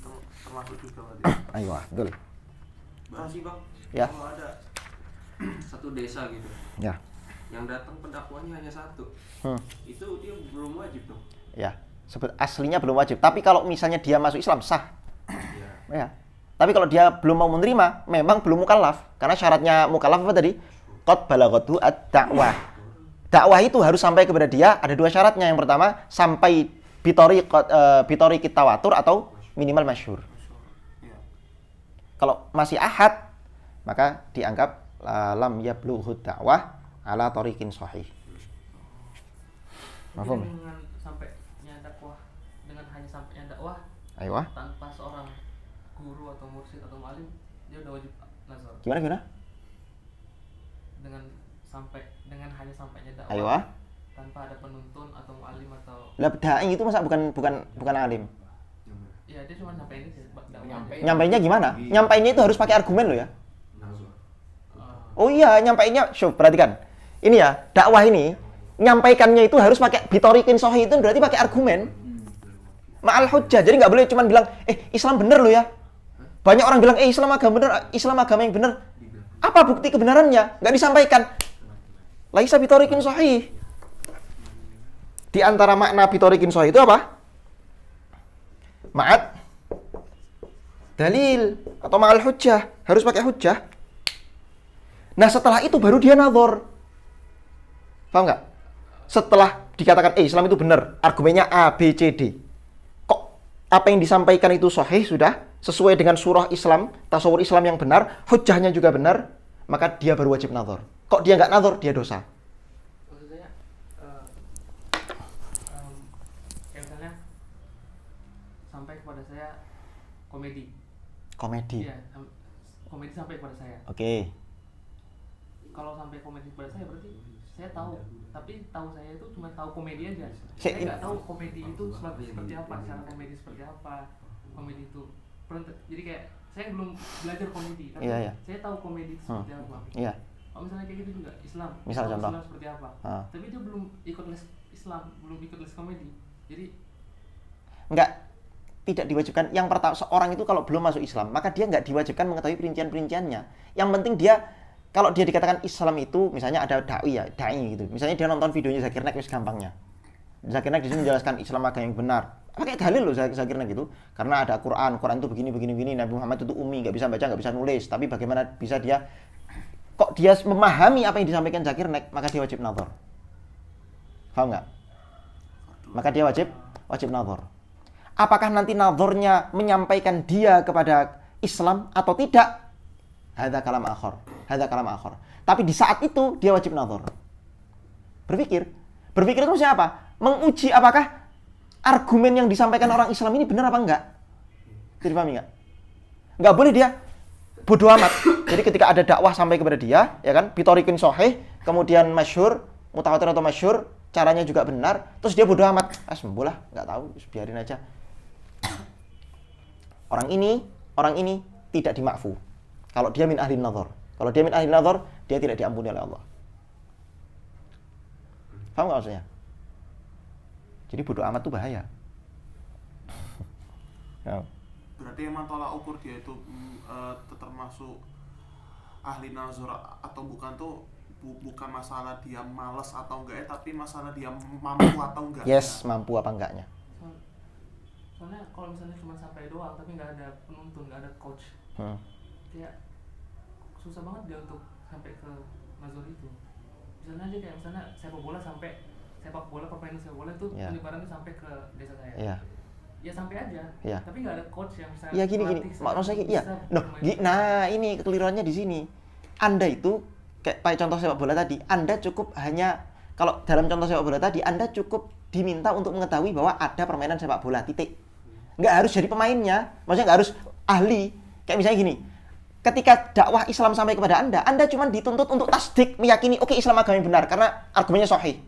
termasuk juga berarti. Aywa, betul. Berarti Bang, Ya. kalau ada satu desa gitu, Ya. yang datang pendakwanya hanya satu, itu dia belum wajib dong? Ya, aslinya belum wajib. Tapi kalau misalnya dia masuk Islam sah. Ya. Tapi kalau dia belum mau menerima, memang belum mukallaf. Karena syaratnya mukallaf apa tadi? Qad balaghathu ad-da'wah. Dakwah itu harus sampai kepada dia, ada 2 syaratnya. Yang pertama, sampai bitori tawatur atau minimal masyhur. Kalau masih ahad, maka dianggap lam yablughu da'wah ala tariqin sahih. Mafhum? Dengan sampainya dakwah, dengan hanya sampainya dakwah, Aywa. tanpa seorang guru atau mursyid atau mu'alim, dia udah wajib nazar. Gimana? Dengan hanya sampainya dakwah, Aywa. tanpa ada penuntun atau mu'alim atau Lah dai itu masa bukan alim. ya dia cuma nyampein aja dakwahnya. Nyampainya gimana? Nyampainya itu harus pakai argumen loh ya. Oh iya, nyampainya, perhatikan. Ini ya, dakwah ini nyampaikannya itu harus pakai bitorikin sahih, itu berarti pakai argumen. Ma'al hujjah. Jadi nggak boleh cuma bilang, Islam bener loh ya. Banyak orang bilang, Islam agama bener, Islam agama yang bener. Apa bukti kebenarannya? Nggak disampaikan. Laisa bitorikin sahih. Di antara makna bitorikin sahih itu apa? Ma'at dalil atau ma'al hujjah, harus pakai hujjah. Nah, setelah itu baru dia nazar. Paham nggak? Setelah dikatakan Islam itu benar, argumennya A, B, C, D. Kok apa yang disampaikan itu sahih, sudah sesuai dengan surah Islam, tasawur Islam yang benar, hujjahnya juga benar, maka dia baru wajib nazar. Kok dia nggak nazar, dia dosa. Maksudnya kayak misalnya sampai kepada saya komedi. Komedi. Iya, komedi sampai kepada saya. Oke. Kalau sampai komedi kepada saya berarti saya tahu, tapi tahu saya itu cuma tahu komedi aja. Saya Saya nggak tahu komedi itu seperti apa, cara komedi seperti apa, komedi itu. Jadi kayak saya belum belajar komedi, tapi Iya. saya tahu komedi itu seperti apa. Iya. Kalau misalnya kayak gitu juga Islam, Misal tahu contoh. Islam seperti apa, tapi dia belum ikut les Islam, belum ikut les komedi. Jadi Enggak, tidak diwajibkan. Yang pertama, seorang itu kalau belum masuk Islam, maka dia nggak diwajibkan mengetahui perincian-perinciannya. Yang penting dia, kalau dia dikatakan Islam itu, misalnya ada dai gitu. Misalnya dia nonton videonya Zakir Naik, wis gampangnya. Zakir Naik di sini menjelaskan Islam agama yang benar. Pakai dalil loh Zakir Naik gitu. Karena ada Quran itu begini, Nabi Muhammad itu ummi, nggak bisa baca, nggak bisa nulis. Tapi bagaimana bisa dia, kok dia memahami apa yang disampaikan Zakir Naik, maka dia wajib nazar. Paham nggak? Maka dia wajib nazar. Apakah nanti nazarnya menyampaikan dia kepada Islam atau tidak? Hadza kalam akhar. Tapi di saat itu dia wajib nazar. Berpikir itu maksudnya apa? Menguji apakah argumen yang disampaikan orang Islam ini benar apa enggak? Dipahami enggak? Enggak boleh dia bodoh amat. Jadi ketika ada dakwah sampai kepada dia, ya kan, bitorikin sahih, kemudian masyhur, mutawatir atau masyhur, caranya juga benar, terus dia bodoh amat. Sembuh lah, enggak tahu, biarin aja. Orang ini tidak dimakfu. Kalau dia min ahli nazar. Kalau dia min ahli nazar, dia tidak diampuni oleh Allah. Paham nggak maksudnya? Jadi bodoh amat itu bahaya. Berarti emang tolak ukur dia itu termasuk ahli nazar atau bukan tuh bukan masalah dia malas atau enggak tapi masalah dia mampu atau enggak. Yes, mampu apa enggaknya. Soalnya kalau misalnya cuma sampai doang tapi nggak ada penuntun, nggak ada coach, kayak susah banget dia untuk sampai ke nazar itu. Misalnya aja kayak misalnya sepak bola permainan sepak bola itu penyebarannya sampai ke desa saya. Iya. Ya sampai aja. Iya. Tapi nggak ada coach yang bisa. Iya gini. Maksudnya iya. Nah, ini kekeliruannya di sini. Anda itu kayak pakai contoh sepak bola tadi, Anda cukup hanya, kalau dalam contoh sepak bola tadi, Anda cukup diminta untuk mengetahui bahwa ada permainan sepak bola, titik. Nggak harus jadi pemainnya, maksudnya nggak harus ahli. Kayak misalnya gini, ketika dakwah Islam sampai kepada Anda cuma dituntut untuk tasdik, meyakini, oke, Islam agama yang benar, karena argumennya sahih.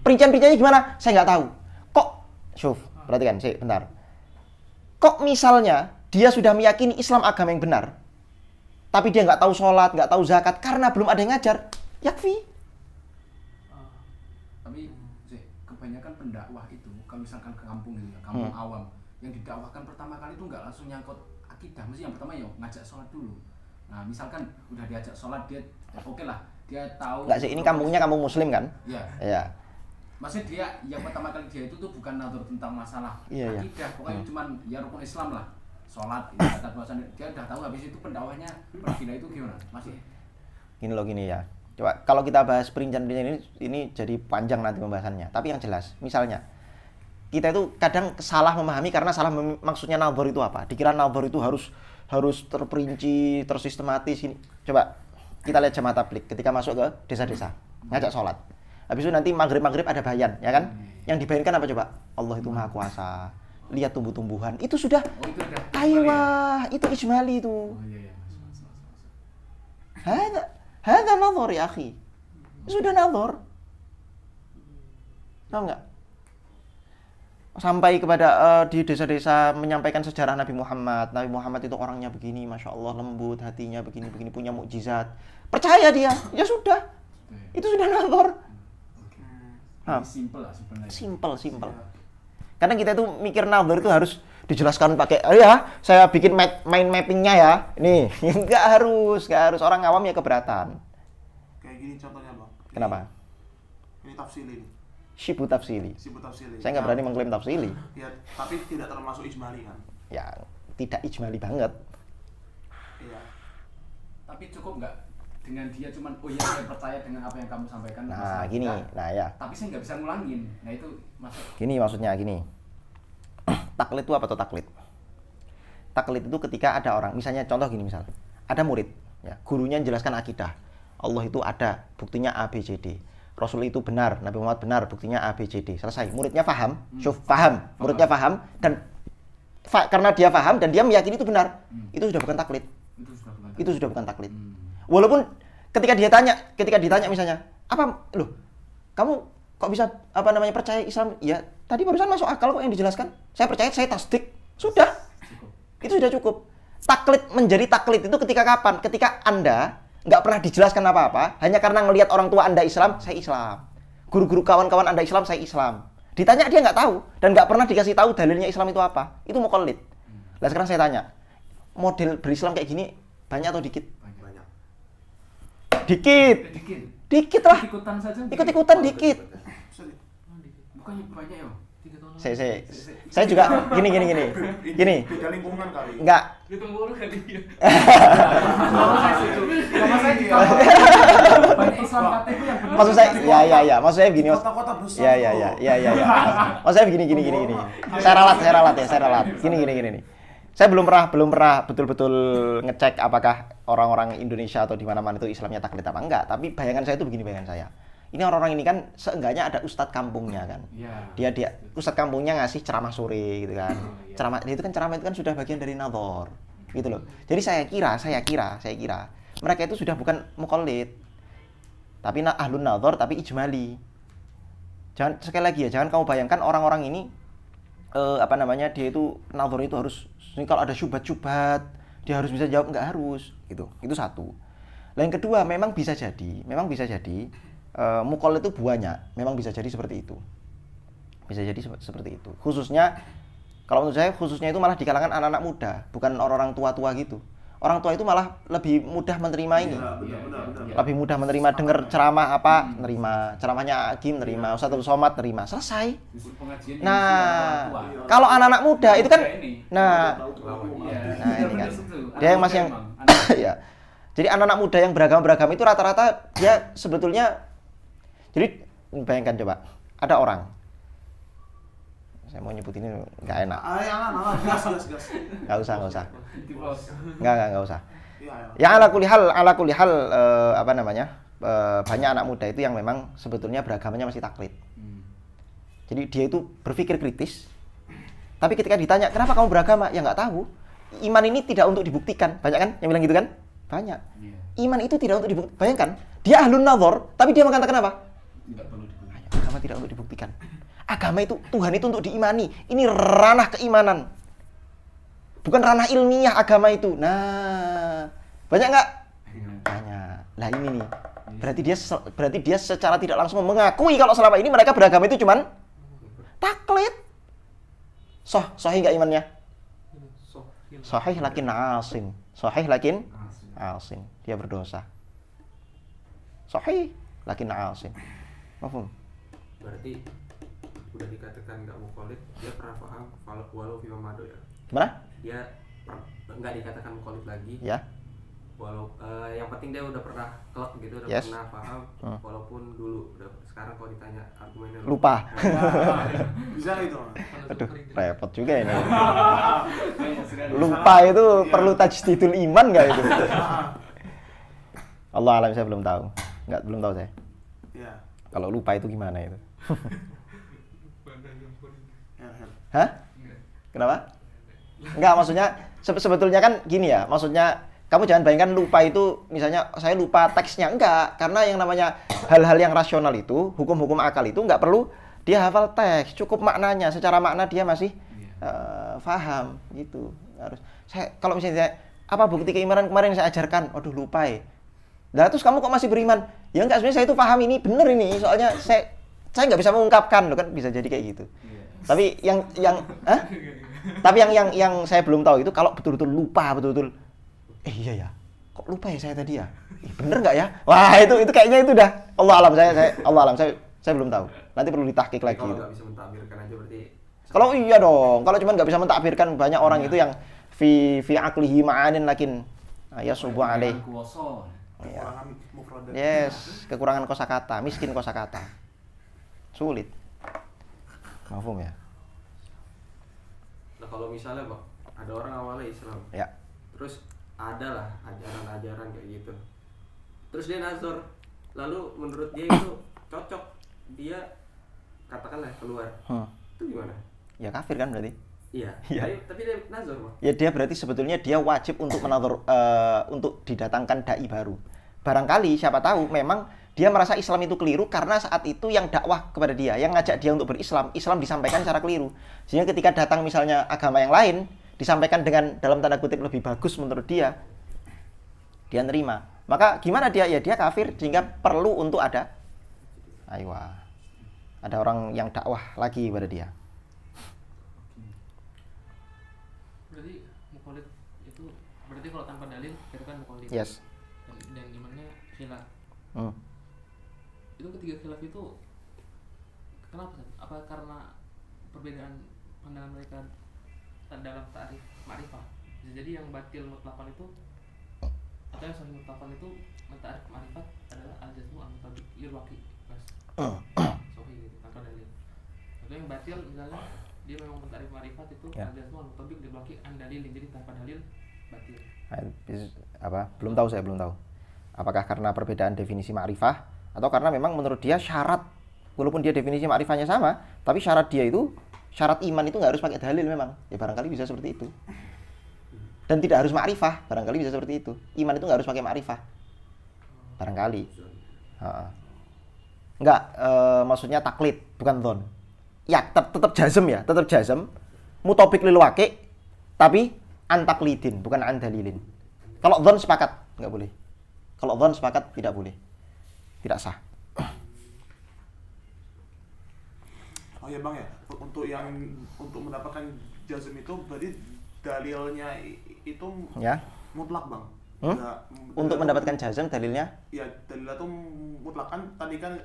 Perincian-perinciannya gimana? Saya nggak tahu. Kok, perhatikan, bentar. Kok misalnya, dia sudah meyakini Islam agama yang benar, tapi dia nggak tahu sholat, nggak tahu zakat, karena belum ada yang ngajar, yakfi. Tapi kebanyakan pendakwah itu, kalau misalkan ke kampung gitu, kampung awam, yang didakwahkan pertama kali itu nggak langsung nyangkut akidah, mesti yang pertama ngajak sholat dulu. Nah misalkan udah diajak sholat, dia oke lah, dia tahu. Nggak sih, ini kampungnya kampung muslim kan? Iya. Maksudnya dia yang pertama kali dia itu tuh bukan nazar tentang masalah akidah, pokoknya cuman ya rukun Islam lah, sholat, zakat, puasa. Dia udah tahu, habis itu pendakwahnya berbeda itu gimana? Masih Gini ya. Coba kalau kita bahas perincian-perincian ini jadi panjang nanti pembahasannya. Tapi yang jelas, misalnya kita itu kadang salah memahami karena salah maksudnya nazar itu apa. Dikira nazar itu harus terperinci, tersistematis ini. Coba kita lihat jamaah tabligh ketika masuk ke desa-desa, ngajak sholat. Habis itu nanti maghrib ada bayan, ya kan? Yang dibayankan apa coba? Allah itu maha kuasa. Lihat tumbuh-tumbuhan. Itu sudah. Aiyah, itu ijmali itu. Hada nazar ya akhi. Sudah nazar. Tahu nggak? Sampai kepada di desa-desa menyampaikan sejarah Nabi Muhammad. Nabi Muhammad itu orangnya begini, masya Allah, lembut, hatinya begini, punya mukjizat. Percaya dia, ya sudah. Itu sudah nazar. Simple lah sebenarnya. Simple. Karena kita itu mikir nazar itu harus dijelaskan pakai, saya bikin mind mappingnya ya. Nih, nggak harus. Orang awam ya keberatan. Kayak gini contohnya Bang. Kenapa? Ini tafsili nih. Syibu tafsili. Saya nggak berani mengklaim tafsili. Ya, tapi tidak termasuk ijmali kan? Ya, tidak ijmali banget. Iya. Tapi cukup nggak dengan dia cuman saya percaya dengan apa yang kamu sampaikan. Nah, gini. Ya. Tapi saya nggak bisa ngulangin. Nah itu maksudnya gini. Taklid itu apa tuh taklid? Taklid itu ketika ada orang, misalnya contoh gini ada murid, ya, gurunya menjelaskan akidah. Allah itu ada, buktinya A, B, C, D. Rasul itu benar, Nabi Muhammad benar, buktinya A, B, C, D. Selesai. Muridnya paham, muridnya paham, dan karena dia paham dan dia meyakini itu benar, itu sudah bukan taklid. Itu sudah bukan taklid. Walaupun ketika ditanya misalnya, apa loh, kamu kok bisa percaya Islam? Ya, tadi barusan masuk akal kok yang dijelaskan. Saya percaya, saya tasdik. Sudah. Itu sudah cukup. Taklid menjadi taklid itu ketika kapan? Ketika Anda nggak pernah dijelaskan apa-apa, hanya karena ngelihat orang tua Anda Islam, saya Islam. Guru-guru kawan-kawan Anda Islam, saya Islam. Ditanya dia nggak tahu dan nggak pernah dikasih tahu dalilnya Islam itu apa. Itu muqallid. Nah sekarang saya tanya, model berislam kayak gini banyak atau dikit? Banyak. Dikit lah. Ikutan saja. Ikut-ikutan dikit. Bukannya banyak ya? Saya juga gini. Beda lingkungan kali. Enggak. Itu mulu kali ya. Sama saya di banyak Islam KTP yang benar. Maksud saya, ya. Maksud saya begini. Kota-kota besar. Ya. Maksud saya begini. Saya ralat ya. Gini. Saya belum pernah betul-betul ngecek apakah orang-orang Indonesia atau di mana-mana itu Islamnya taklid apa enggak. Tapi bayangan saya itu begini bayangan saya. Ini orang-orang ini kan seenggaknya ada ustadz kampungnya kan. Dia ustadz kampungnya ngasih ceramah sore gitu kan. Ceramah itu kan sudah bagian dari nadhor. Gitu loh. Jadi saya kira mereka itu sudah bukan muqallid. Tapi ahlun nadhor tapi ijmali. Sekali lagi ya, jangan kamu bayangkan orang-orang ini dia itu nadhor itu harus kalau ada syubhat dia harus bisa jawab, enggak harus gitu. Itu satu. Lain kedua, memang bisa jadi muqallid itu banyak, memang bisa jadi seperti itu. Khususnya kalau menurut saya itu malah di kalangan anak-anak muda, bukan orang-orang tua-tua gitu. Orang tua itu malah lebih mudah menerima ini. Benar. Lebih mudah menerima dengar ceramah nerima. Ceramahnya Agim nerima, Ustaz Abdul Somad nerima. Selesai. Nah, kalau anak-anak muda itu kan ini kan. Dia yang masih yang ya. Jadi anak-anak muda yang beragam itu rata-rata dia sebetulnya, jadi bayangkan coba, ada orang, saya mau nyebut ini nggak enak. Gas. Nggak usah. Nggak usah. Ya ala kulli hal banyak anak muda itu yang memang sebetulnya beragamanya masih taklid. Jadi dia itu berpikir kritis, tapi ketika ditanya kenapa kamu beragama, ya nggak tahu. Iman ini tidak untuk dibuktikan, banyak kan yang bilang gitu kan? Banyak. Iman itu tidak untuk dibuktikan. Bayangkan, dia ahlun nadhor, tapi dia mengatakan apa? Tidak perlu dibuktikan. Agama tidak untuk dibuktikan. Agama itu, Tuhan itu untuk diimani. Ini ranah keimanan. Bukan ranah ilmiah agama itu. Nah, banyak nggak? Banyak. Nah ini nih. Berarti dia secara tidak langsung mengakui kalau selama ini mereka beragama itu cuman taklid. Sahih nggak imannya? Sahih lakin asin. Dia berdosa. Sahih lakin asin. Mafhum? Berarti udah dikatakan nggak muqallid, dia pernah paham walau fi mamado ya. Gimana? Dia nggak dikatakan muqallid lagi. Ya. Walau yang penting dia udah pernah klub gitu, udah Yes. pernah paham walaupun dulu udah sekarang kalau ditanya argumennya Lupa. Bisa itu. Aduh, repot juga ini. Lupa itu perlu tajdidul iman nggak itu? Allah alam, saya belum tahu. Belum tahu saya. Iya. Kalau lupa itu gimana itu? Ya. Hah? Kenapa? Enggak, maksudnya sebetulnya kan gini ya, maksudnya kamu jangan bayangkan lupa itu misalnya saya lupa teksnya, enggak, karena yang namanya hal-hal yang rasional itu, hukum-hukum akal itu enggak perlu dia hafal teks, cukup maknanya, secara makna dia masih paham gitu. Harus kalau misalnya apa bukti keimanan kemarin saya ajarkan, aduh lupa ya. Nah, terus kamu kok masih beriman? Ya enggak, sebenarnya saya itu paham ini, bener ini, soalnya saya enggak bisa mengungkapkan, loh kan bisa jadi kayak gitu. Tapi yang saya belum tahu itu kalau betul-betul lupa, iya ya, kok lupa ya saya tadi ya? Bener nggak ya? Wah itu kayaknya itu dah. Allah alam, saya belum tahu. Nanti perlu ditahqiq lagi. kalau nggak bisa mentakbirkan aja berarti. Kalau iya dong, kalau cuma nggak bisa mentakbirkan, banyak orang itu yang fi aqlihi ma'anin lakin ya subuh alaih. Kekurangan mufradat. Yes, kekurangan kosakata, miskin kosakata. Sulit. Mafhum ya? Nah kalau misalnya Bang, ada orang awalnya Islam. Ya. Terus ada lah ajaran-ajaran kayak gitu. Terus dia nazar, lalu menurut dia itu cocok, dia katakanlah keluar. Itu gimana? Ya kafir kan berarti? Iya. Iya. Tapi dia nazar, Bang. Ya dia berarti sebetulnya dia wajib untuk untuk didatangkan dai baru. Barangkali siapa tahu memang dia merasa Islam itu keliru karena saat itu yang dakwah kepada dia, yang ngajak dia untuk berislam, Islam disampaikan secara keliru. Sehingga ketika datang misalnya agama yang lain, disampaikan dengan dalam tanda kutip lebih bagus menurut dia nerima. Maka gimana dia? Ya dia kafir, sehingga perlu untuk ada orang yang dakwah lagi kepada dia. Berarti mukallid itu berarti kalau tanpa dalil itu kan mukallid. Yes. Dan imannya khilaf. Itu ketiga khilaf itu kenapa? Apa karena perbedaan pandangan mereka dalam ta'rif ma'rifah? Jadi yang batil mutlaqan itu atau yang sahih mutlaqan itu ta'rif ma'rifat adalah al-jazmu al-mutabiq lil waqi' bas. Sahih gitu tanpa dalil. Atau yang batil misalnya dia memang ta'rif ma'rifat itu al-jazmu al-mutabiq lil waqi' an dalil, jadi tanpa dalil batil. Belum tahu, saya belum tahu. Apakah karena perbedaan definisi ma'rifah atau karena memang menurut dia syarat, walaupun dia definisi ma'rifahnya sama, tapi syarat dia itu, syarat iman itu nggak harus pakai dalil memang. Ya barangkali bisa seperti itu. Dan tidak harus ma'rifah, barangkali bisa seperti itu. Iman itu nggak harus pakai ma'rifah. Barangkali. Enggak, maksudnya taklid, bukan dhon. Ya, tetap jazm ya, tetap jazm. Mutobik lil waqi', tapi antaklidin, bukan andalilin. Kalau dhon sepakat, nggak boleh. Kalau dhon sepakat, tidak boleh. Tidak sah. Oh ya Bang ya, untuk mendapatkan jazm itu berarti dalilnya itu Ya. mutlak Bang. Untuk mendapatkan jazm dalilnya? Ya, dalilnya itu mutlak kan tadi kan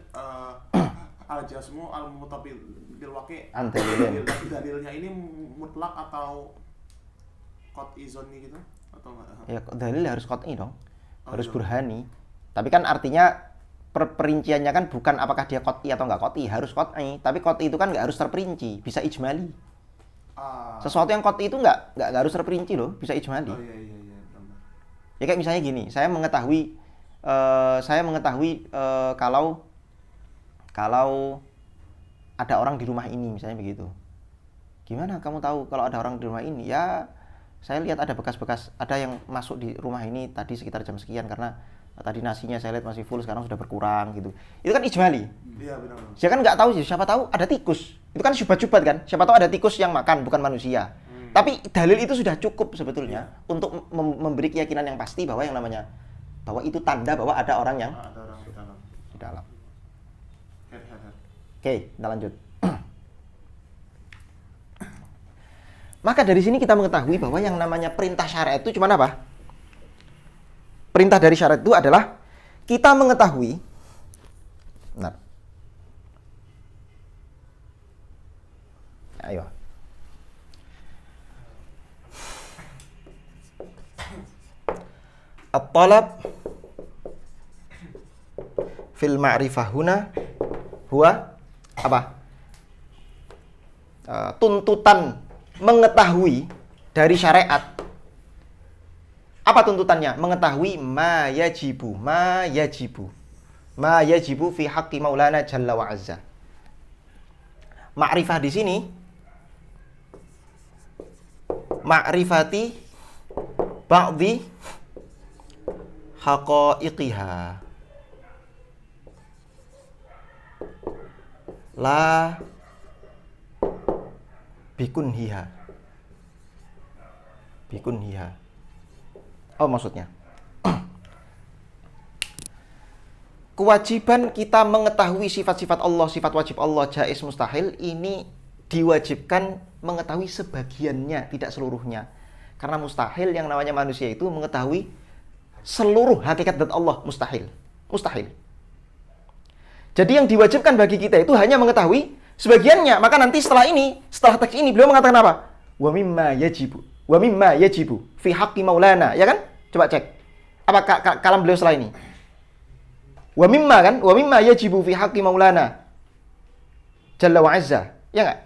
al-jazmu al-mutabil bil waqi'. Dalilnya ini mutlak atau qat'i zonni gitu atau enggak? Ya, dalil harus qat'i dong. Harus burhani. Tapi kan artinya perinciannya kan bukan apakah dia qat'i atau enggak qat'i, harus qat'i. Tapi qat'i itu kan enggak harus terperinci, bisa ijmali. Sesuatu yang qat'i itu enggak harus terperinci loh, bisa ijmali. Oh iya. Ya kayak misalnya gini, saya mengetahui kalau ada orang di rumah ini, misalnya begitu. Gimana kamu tahu kalau ada orang di rumah ini? Ya, saya lihat ada bekas-bekas, ada yang masuk di rumah ini tadi sekitar jam sekian karena tadi nasinya saya lihat masih full, sekarang sudah berkurang gitu. Itu kan ijmali. Iya benar. Saya kan nggak tahu sih, siapa tahu ada tikus. Itu kan syubhat-syubhat kan? Siapa tahu ada tikus yang makan, bukan manusia. Tapi dalil itu sudah cukup sebetulnya untuk memberi keyakinan yang pasti bahwa itu tanda bahwa ada orang yang Ada orang di dalam. Oke, kita lanjut. Maka dari sini kita mengetahui bahwa yang namanya perintah syariat itu cuma apa? Perintah dari syariat itu adalah kita mengetahui. Benar. Ayo. At-talab fil ma'rifah huna huwa apa? Tuntutan mengetahui dari syariat. Apa tuntutannya? Mengetahui ma yajibu fi haqqi maulana jalla wa azza. Ma'rifah di sini ma'rifati ba'dhi haqa'iqiha la bikunhiha. Oh, maksudnya kewajiban kita mengetahui sifat-sifat Allah, sifat wajib Allah, jaiz, mustahil, ini diwajibkan mengetahui sebagiannya, tidak seluruhnya. Karena mustahil, yang namanya manusia itu mengetahui seluruh hakikat zat Allah, mustahil. Jadi yang diwajibkan bagi kita itu hanya mengetahui sebagiannya. Maka nanti setelah teks ini beliau mengatakan apa? Wa mimma yajibu fi haqqi maulana, ya kan? Coba cek. Apa kalam beliau setelah ini? Wa mimma yajibu fi haqqi maulana jalla wa azza. Ya enggak?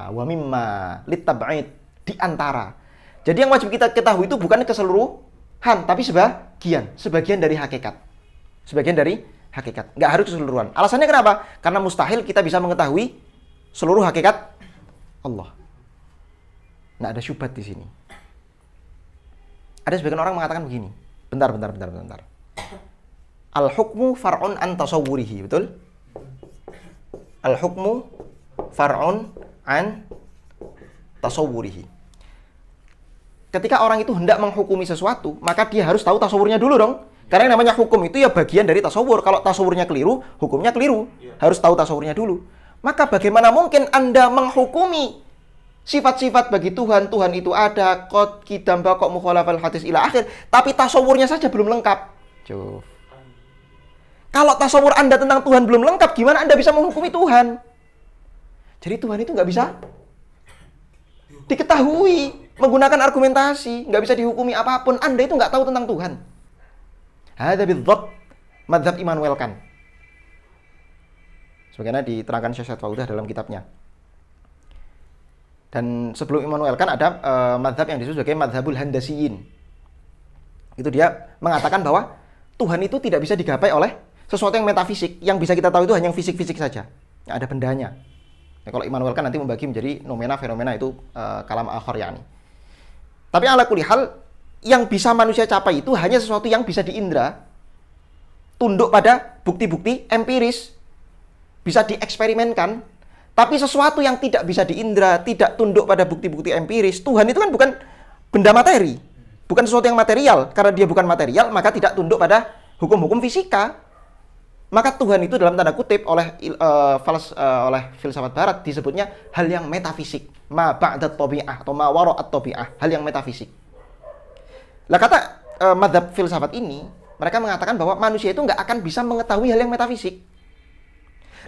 Wa mimma litab'id, di antara. Jadi yang wajib kita ketahui itu bukan keseluruhan, tapi sebagian dari hakikat. Nggak harus keseluruhan. Alasannya kenapa? Karena mustahil kita bisa mengetahui seluruh hakikat Allah. Nah, ada syubhat di sini. Ada sebagian orang mengatakan begini. Bentar. Al-hukmu far'un an tasawwurihi, betul? Al-hukmu far'un an tasawwurihi. Ketika orang itu hendak menghukumi sesuatu, maka dia harus tahu tasawurnya dulu dong. Karena yang namanya hukum itu ya bagian dari tasawur. Kalau tasawurnya keliru, hukumnya keliru. Harus tahu tasawurnya dulu. Maka bagaimana mungkin Anda menghukumi sifat-sifat bagi Tuhan, Tuhan itu ada, qad qidam baqo mukhalafal hadis ila akhir, tapi tasawurnya saja belum lengkap. Cuh. Kalau tasawur Anda tentang Tuhan belum lengkap, gimana Anda bisa menghukumi Tuhan? Jadi Tuhan itu nggak bisa diketahui menggunakan argumentasi, nggak bisa dihukumi apapun. Anda itu nggak tahu tentang Tuhan. Hadza bidzat madzhab Immanuel Kant. Sebagaimana diterangkan Syekh Faudah dalam kitabnya. Dan sebelum Immanuel Kant ada madzhab yang disebut sebagai madzhabul handasiyin. Itu dia mengatakan bahwa Tuhan itu tidak bisa digapai oleh sesuatu yang metafisik. Yang bisa kita tahu itu hanya yang fisik-fisik saja. Yang ada bendanya. Nah, kalau Immanuel Kant nanti membagi menjadi nomena, fenomena, itu kalam akhar yani. Tapi ala kulli hal, yang bisa manusia capai itu hanya sesuatu yang bisa diindra, tunduk pada bukti-bukti empiris, bisa dieksperimenkan. Tapi sesuatu yang tidak bisa diindra, tidak tunduk pada bukti-bukti empiris, Tuhan itu kan bukan benda materi, bukan sesuatu yang material. Karena dia bukan material, maka tidak tunduk pada hukum-hukum fisika. Maka Tuhan itu dalam tanda kutip oleh filsafat barat disebutnya hal yang metafisik, ma ba'dat tabi'ah atau ma wara'at tabi'ah, hal yang metafisik. Lah kata madzhab filsafat ini, mereka mengatakan bahwa manusia itu nggak akan bisa mengetahui hal yang metafisik.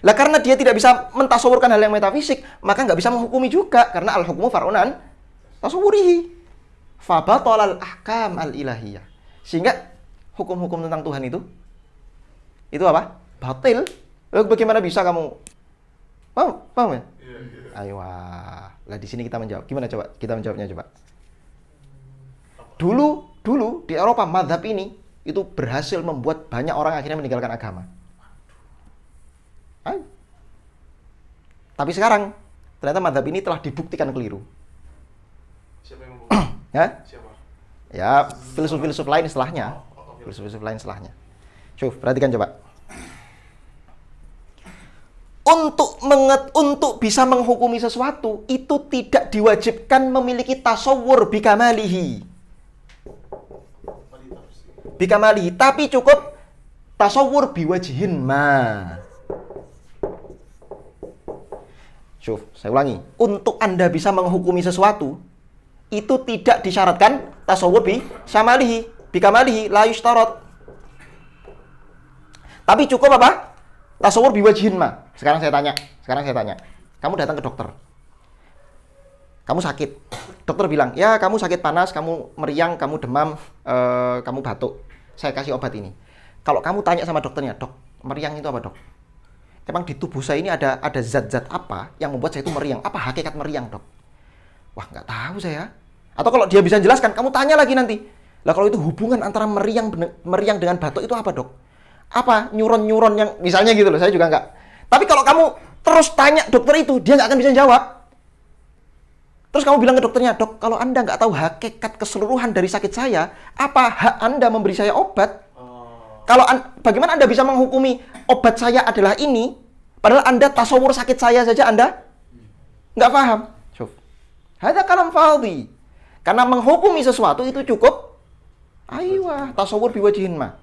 Lah karena dia tidak bisa mentasawurkan hal yang metafisik, maka nggak bisa menghukumi juga, karena al-hukmu far'unan tasawwurihi. Fa batalal ahkam al-ilahiyah. Sehingga hukum-hukum tentang Tuhan itu apa? Batil. Bagaimana bisa kamu? Paham ya? Ayo, lah di sini kita menjawab. Gimana coba? Kita menjawabnya coba. Dulu di Eropa mazhab ini itu berhasil membuat banyak orang akhirnya meninggalkan agama. Ayo. Tapi sekarang ternyata mazhab ini telah dibuktikan keliru. Siapa yang membuktikan? Ya? Siapa? Ya, filsuf-filsuf lain setelahnya. Filsuf-filsuf lain setelahnya. Coba perhatikan coba. Untuk bisa menghukumi sesuatu itu tidak diwajibkan memiliki tasawwur bikamalihi. Bikamalihi, tapi cukup tasawwur biwajhin ma. Saya ulangi. Untuk Anda bisa menghukumi sesuatu itu tidak disyaratkan tasawwur bikamalihi, bikamalihi la yushtarat. Tapi cukup apa? Tasawwur biwajhin ma. Sekarang saya tanya. Kamu datang ke dokter. Kamu sakit. Dokter bilang, ya kamu sakit panas, kamu meriang, kamu demam, kamu batuk. Saya kasih obat ini. Kalau kamu tanya sama dokternya, dok, meriang itu apa dok? Emang di tubuh saya ini ada zat-zat apa yang membuat saya itu meriang? Apa hakikat meriang dok? Wah nggak tahu saya. Atau kalau dia bisa jelaskan, kamu tanya lagi nanti. Lah kalau itu hubungan antara meriang dengan batuk itu apa dok? Apa neuron-neuron yang misalnya gitu loh, saya juga enggak. Tapi kalau kamu terus tanya dokter itu, dia nggak akan bisa jawab. Terus kamu bilang ke dokternya, dok, kalau Anda nggak tahu hakikat keseluruhan dari sakit saya, apa hak Anda memberi saya obat? Kalau bagaimana Anda bisa menghukumi obat saya adalah ini, padahal Anda tasawur sakit saya saja Anda nggak paham. Hadza kalam fadhi. Karena menghukumi sesuatu itu cukup tasawur biwajhin ma.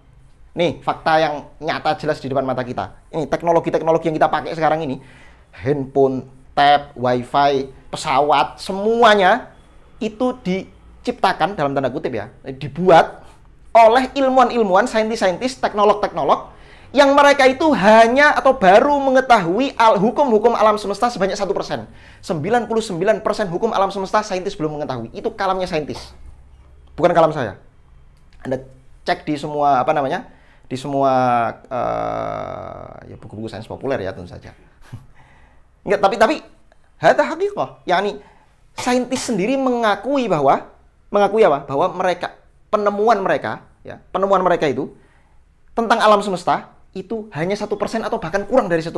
Nih, fakta yang nyata jelas di depan mata kita. Ini teknologi-teknologi yang kita pakai sekarang ini. Handphone, tab, wifi, pesawat, semuanya itu diciptakan, dalam tanda kutip ya, dibuat oleh ilmuwan-ilmuwan, saintis-saintis, teknolog-teknolog, yang mereka itu hanya atau baru mengetahui hukum-hukum alam semesta sebanyak 1%. 99% hukum alam semesta saintis belum mengetahui. Itu kalamnya saintis. Bukan kalam saya. Anda cek di semua, di semua ya buku-buku sains populer ya tentu saja. Enggak, tapi hadza haqiqah. Yani saintis sendiri mengakui apa? Bahwa penemuan mereka itu tentang alam semesta itu hanya 1% atau bahkan kurang dari 1%.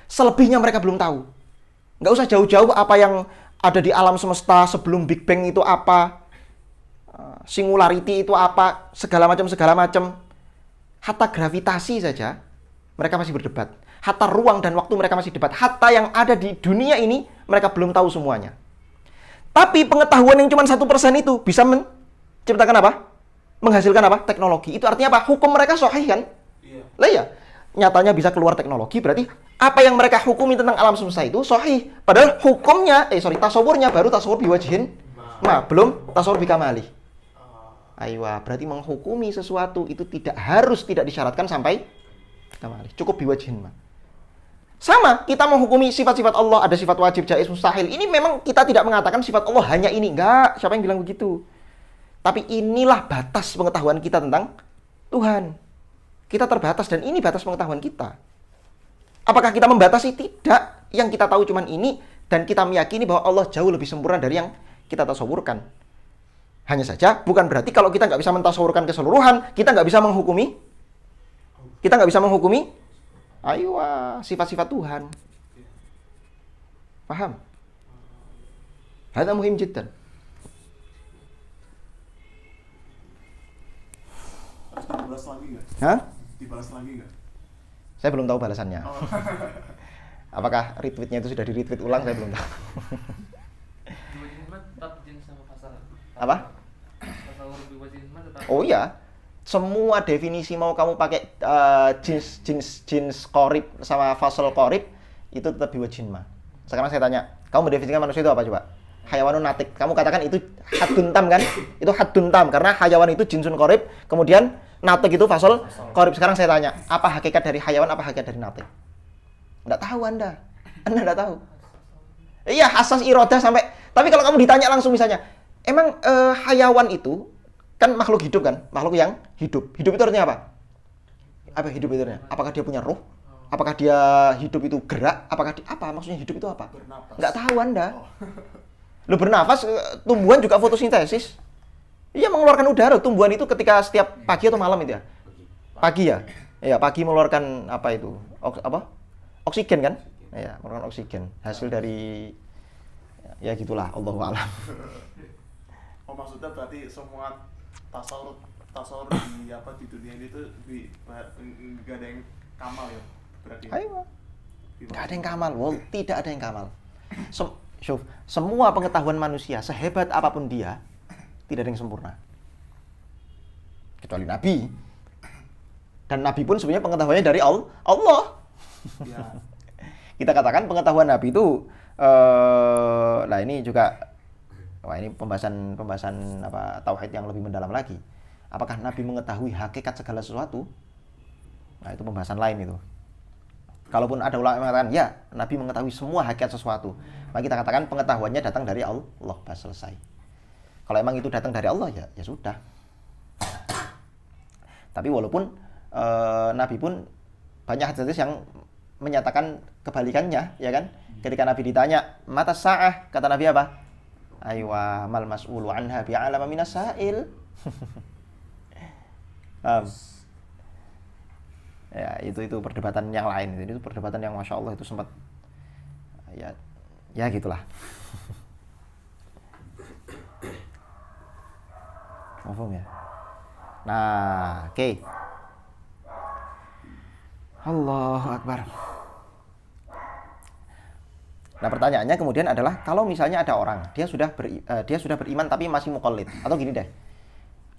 Selebihnya mereka belum tahu. Nggak usah jauh-jauh apa yang ada di alam semesta sebelum Big Bang itu apa, singularity itu apa, segala macam. Hatta gravitasi saja mereka masih berdebat. Hatta ruang dan waktu mereka masih debat. Hatta yang ada di dunia ini mereka belum tahu semuanya. Tapi pengetahuan yang cuma 1% itu bisa menciptakan apa? Menghasilkan apa? Teknologi. Itu artinya apa? Hukum mereka sahih kan? Iya. Lah ya, nyatanya bisa keluar teknologi, berarti apa yang mereka hukumi tentang alam semesta itu sahih. Padahal hukumnya, tasawurnya baru tasawur biwajhin belum tasawur bikamali. Aywa, berarti menghukumi sesuatu itu tidak disyaratkan sampai kamali. Cukup biwajhin Sama, kita menghukumi sifat-sifat Allah, ada sifat wajib, jaiz, mustahil. Ini memang kita tidak mengatakan sifat Allah hanya ini. Enggak, siapa yang bilang begitu? Tapi inilah batas pengetahuan kita tentang Tuhan. Kita terbatas dan ini batas pengetahuan kita. Apakah kita membatasi? Tidak. Yang kita tahu cuma ini dan kita meyakini bahwa Allah jauh lebih sempurna dari yang kita tasawurkan. Hanya saja bukan berarti kalau kita nggak bisa mentasawurkan keseluruhan, kita nggak bisa menghukumi. Sifat-sifat Tuhan. Paham? Hada muhim jiddan. Dibalas lagi nggak? Hah? Dibalas lagi nggak? Saya belum tahu balasannya. Apakah retweetnya itu sudah di-retweet ulang? Saya belum tahu. Apa? Oh iya. Semua definisi mau kamu pakai jins qorib sama fasal qorib itu tetap biwajhin ma. Sekarang saya tanya, kamu mendefinisikan manusia itu apa coba? Hayawanun natik. Kamu katakan itu haddun tam kan? Itu haddun tam karena hayawan itu jinsun qorib, kemudian natik itu fasal qorib. Sekarang saya tanya, apa hakikat dari hayawan, apa hakikat dari natik? Enggak tahu Anda. Anda enggak tahu. Iya, hasas irodah sampai. Tapi kalau kamu ditanya langsung misalnya, emang hayawan itu kan makhluk hidup kan? Makhluk yang hidup. Hidup itu artinya apa? Apa hidup itu artinya? Apakah dia punya roh? Apakah dia hidup itu gerak? Apa maksudnya hidup itu apa? Bernafas. Nggak tahu Anda. Lu bernafas, tumbuhan juga fotosintesis. Iya, mengeluarkan udara. Tumbuhan itu ketika setiap pagi atau malam itu ya? Pagi ya? Iya, pagi mengeluarkan apa itu? Oksigen kan? Iya, mengeluarkan oksigen. Hasil dari ya gitulah, Allahu a'lam. Oh, maksudnya berarti semua tasawur di dunia ini tuh nggak ada yang kamal ya berarti. Ayo. Nggak ada yang kamal, tidak ada yang kamal. Semua pengetahuan manusia sehebat apapun dia tidak ada yang sempurna. Kecuali Nabi. Dan Nabi pun sebenarnya pengetahuannya dari Allah. Ya. Kita katakan pengetahuan Nabi itu ini juga ini pembahasan tauhid yang lebih mendalam lagi. Apakah Nabi mengetahui hakikat segala sesuatu? Nah, itu pembahasan lain itu. Kalaupun ada ulama yang mengatakan ya, Nabi mengetahui semua hakikat sesuatu, maka kita katakan pengetahuannya datang dari Allah, selesai. Kalau emang itu datang dari Allah ya sudah. Tapi walaupun Nabi pun banyak hadis yang menyatakan kebalikannya, ya kan? Ketika Nabi ditanya, "Mata sa'ah?" Kata Nabi apa? "Aywa mal mas'ulu anha bi'alama minas sa'il." Ya, itu perdebatan yang lain. Itu perdebatan yang Masya Allah itu sempat ya gitulah. Paham ya? Nah, oke. Allahu Akbar. Nah, pertanyaannya kemudian adalah kalau misalnya ada orang dia sudah beriman tapi masih muqallid, atau gini deh.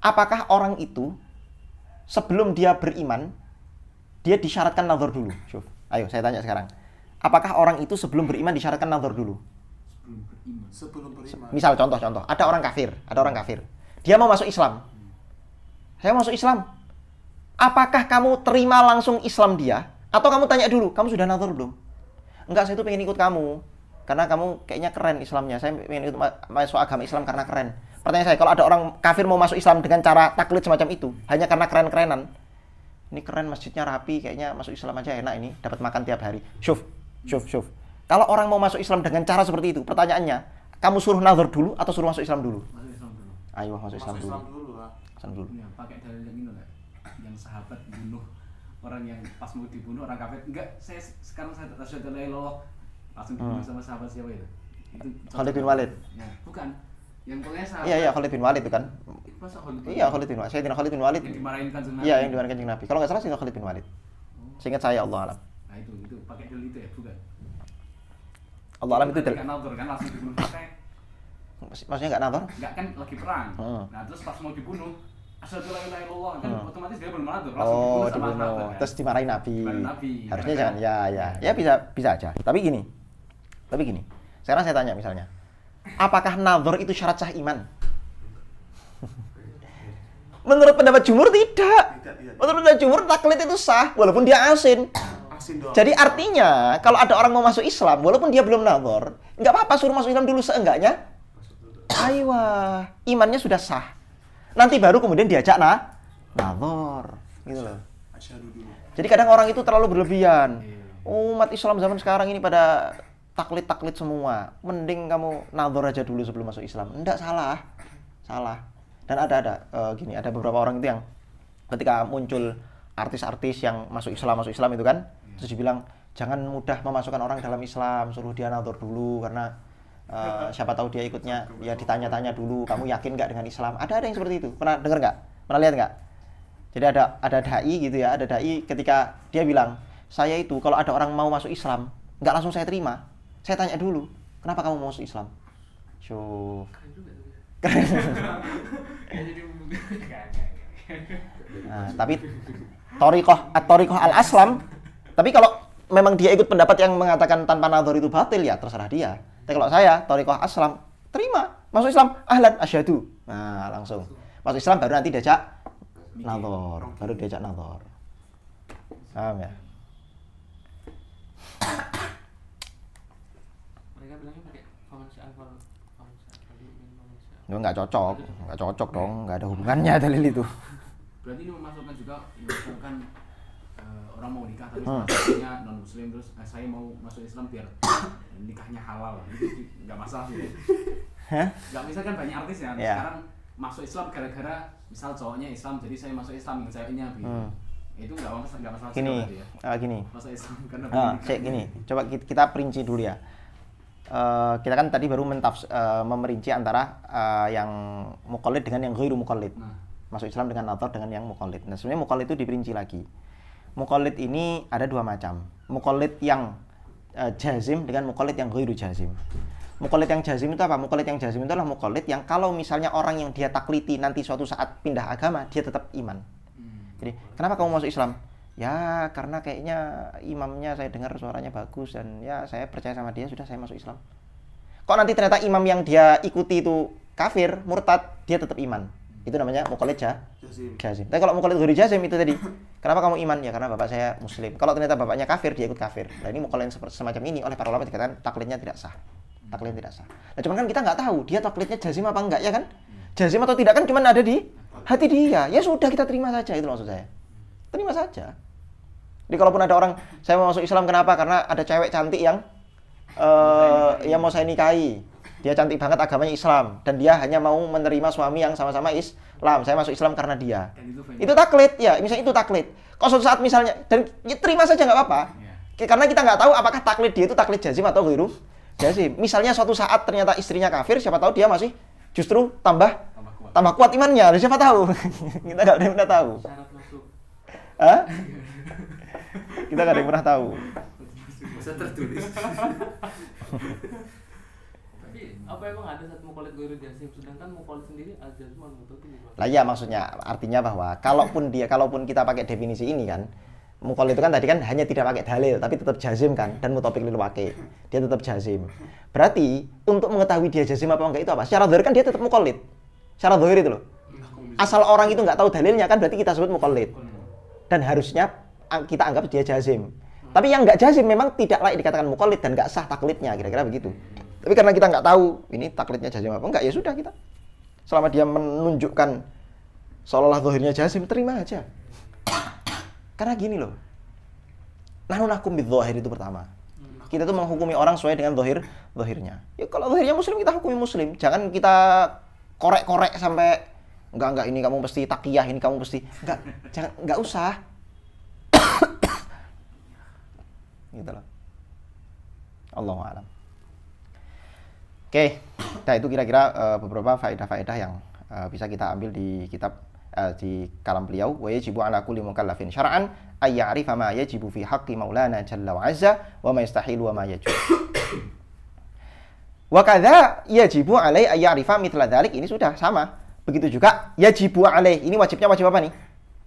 Apakah orang itu sebelum dia beriman dia disyaratkan nazar dulu? Ayo saya tanya sekarang. Apakah orang itu sebelum beriman disyaratkan nazar dulu? Sebelum beriman. Misal contoh, ada orang kafir. Dia mau masuk Islam. Saya masuk Islam. Apakah kamu terima langsung Islam dia? Atau kamu tanya dulu, kamu sudah nazar belum? Enggak, saya itu pengen ikut kamu. Karena kamu kayaknya keren Islamnya. Saya pengen ikut masuk agama Islam karena keren. Pertanyaan saya, kalau ada orang kafir mau masuk Islam dengan cara taklid semacam itu, hanya karena keren-kerenan. Ini keren, masjidnya rapi, kayaknya masuk Islam aja enak ini, dapat makan tiap hari. Syuf. Kalau orang mau masuk Islam dengan cara seperti itu, pertanyaannya, kamu suruh nazar dulu atau suruh masuk Islam dulu? Masuk Islam dulu. Ayo masuk Islam dulu. Islam dulu. Ya, pakai dalil yang ini enggak? Yang sahabat bunuh orang yang pas mau dibunuh orang kafir. Enggak, sekarang saya tasyhadu la ilaha illallah. Langsung dibunuh sama sahabat siapa itu? Itu Khalid bin Walid. Ya, bukan. Yang pokoknya sahabat. Iya, Khalid bin Walid itu kan. Masa Khalid bin Iya, Khalid bin Walid. Sayyidina Khalid bin Walid. Yang dimarahin Kanjeng Nabi. Iya, yang dimarahin Kanjeng Nabi. Kalau nggak salah Sayyidina Khalid bin Walid. Seingat saya, Allah alam. Nah itu pakai dalil itu ya, bukan? Allah alam itu kan nazar kan langsung dibunuh. maksudnya nggak nazar? Enggak kan lagi perang. Nah, terus pas mau dibunuh, asyhadu la ilaha illallah kan otomatis dia belum nazar, langsung Oh, dibunuh sama dibunuh. nazar. Kan? Terus dimarahin Nabi. Dimarahin Nabi. Harusnya Ya, jangan. kan? Ya bisa aja. Tapi gini. Sekarang saya tanya misalnya, apakah nazar itu syarat sah iman? Menurut pendapat jumhur tidak. Menurut pendapat jumhur taklid itu sah walaupun dia asin. Jadi artinya kalau ada orang mau masuk Islam walaupun dia belum nazar, nggak apa-apa suruh masuk Islam dulu seenggaknya. Aywa, imannya sudah sah. Nanti baru kemudian diajak nazar, gitu loh. Jadi kadang orang itu terlalu berlebihan. Umat Islam zaman sekarang ini pada taklid semua. Mending kamu nazar aja dulu sebelum masuk Islam. Enggak, salah. Dan ada beberapa orang itu yang ketika muncul artis-artis yang masuk Islam itu kan, terus dibilang jangan mudah memasukkan orang dalam Islam, suruh dia nazar dulu karena siapa tahu dia ikutnya, ya ditanya-tanya dulu, kamu yakin nggak dengan Islam? Ada yang seperti itu. Pernah dengar nggak? Pernah lihat nggak? Jadi ada dai gitu ya, ada dai ketika dia bilang, saya itu kalau ada orang mau masuk Islam, nggak langsung saya terima, saya tanya dulu, kenapa kamu mau masuk Islam? Nah, tapi Thoriqoh al-Aslam. Tapi kalau memang dia ikut pendapat yang mengatakan tanpa nazar itu batil, ya terserah dia. Tapi kalau saya Thoriqoh Aslam, terima, masuk Islam, ahlan, asyhadu. Nah, langsung masuk Islam baru nanti diajak nazar, Paham ya? Mereka bilangnya pakai faman sya'afal. Nggak cocok dong, nggak ada hubungannya dalil itu. Berarti ini memasukkan juga misalkan orang mau nikah tapi sebenarnya non muslim terus saya mau masuk Islam biar nikahnya halal, itu nggak masalah sih. Nggak, misalkan banyak artis ya sekarang masuk Islam gara-gara misal cowoknya Islam jadi saya masuk Islam yang ceweknya gitu. Itu nggak masalah Gini. Masuk Islam karena gini. Coba kita perinci dulu ya. Kita kan tadi baru memerinci antara yang muqallid dengan yang ghairu muqallid. Masuk Islam dengan nazar dengan yang muqallid. Nah, sebenarnya muqallid itu diperinci lagi. Muqallid ini ada dua macam. Muqallid yang jazim dengan muqallid yang ghairu jazim. Muqallid yang jazim itu apa? Muqallid yang jazim itu adalah muqallid yang kalau misalnya orang yang dia takliti nanti suatu saat pindah agama, dia tetap iman. Jadi, kenapa kamu masuk Islam? Ya, karena kayaknya imamnya saya dengar suaranya bagus dan ya saya percaya sama dia, sudah saya masuk Islam. Kok nanti ternyata imam yang dia ikuti itu kafir, murtad, dia tetap iman. Itu namanya muqallid jazim. Tapi kalau muqallid ghairu jazim itu tadi, kenapa kamu iman? Ya karena bapak saya muslim. Kalau ternyata bapaknya kafir, dia ikut kafir. Nah, ini muqallid semacam ini oleh para ulama dikatakan taklidnya tidak sah. Nah, cuman kan kita nggak tahu dia taklidnya jazim apa enggak, ya kan? Jazim atau tidak kan cuman ada di hati dia. Ya sudah, kita terima saja, itu maksud saya. Terima saja. Jadi kalaupun ada orang, saya mau masuk Islam, kenapa? Karena ada cewek cantik yang mau saya nikahi. Dia cantik banget, agamanya Islam, dan dia hanya mau menerima suami yang sama-sama Islam. Saya masuk Islam karena dia. Itu taklid, ya. Misalnya itu taklid. Kalau suatu saat misalnya, dan ya, terima saja nggak apa-apa. Karena kita nggak tahu apakah taklid dia itu taklid jazim atau ghairu jazim. Misalnya suatu saat ternyata istrinya kafir, siapa tahu dia masih justru tambah kuat imannya. Siapa tahu? Kita nggak ada yang pernah tahu. Kita nggak ada yang pernah tahu. Bisa tertulis. Tapi apa emang ada satu muqallid ghairu jazim, sedangkan muqallid sendiri al-jazm al-mutawatir? Lah ya, maksudnya artinya bahwa kalaupun kita pakai definisi ini kan, muqallid itu kan tadi kan hanya tidak pakai dalil tapi tetap jazim kan, dan mutofik lil waqi. Dia tetap jazim. Berarti untuk mengetahui dia jazim apa enggak itu apa? Secara zahir kan dia tetap muqallid. Secara zahir itu loh. Asal orang itu nggak tahu dalilnya kan berarti kita sebut muqallid. Dan harusnya kita anggap dia jazim. Tapi yang nggak jazim memang tidak layak dikatakan muqallid dan nggak sah taklidnya, kira-kira begitu. Tapi karena kita nggak tahu ini taklidnya jazim apa enggak, ya sudah kita. Selama dia menunjukkan seolah-olah zahirnya jazim, terima aja. Karena gini loh. Nahnu nahkum bidzahir itu pertama. Kita tuh menghukumi orang sesuai dengan zahirnya. Ya kalau zahirnya muslim kita hukumi muslim. Jangan kita korek-korek sampai enggak ini kamu mesti taqiyah, ini kamu mesti enggak usah. Gitu loh. Allahu a'lam. Oke, nah itu kira-kira beberapa faedah-faedah yang bisa kita ambil di kitab di kalam beliau. Wa yajibu ala kulli mukallafin syar'an ay ya'rifa ma yajibu fi haqqi maulana jalla wa azza wa ma yastahilu wa ma yajuz. Wa kadza yajibu alai ay ya'rifa mithla dzalik, ini sudah sama. Begitu juga yajibu alai, ini wajibnya wajib apa nih?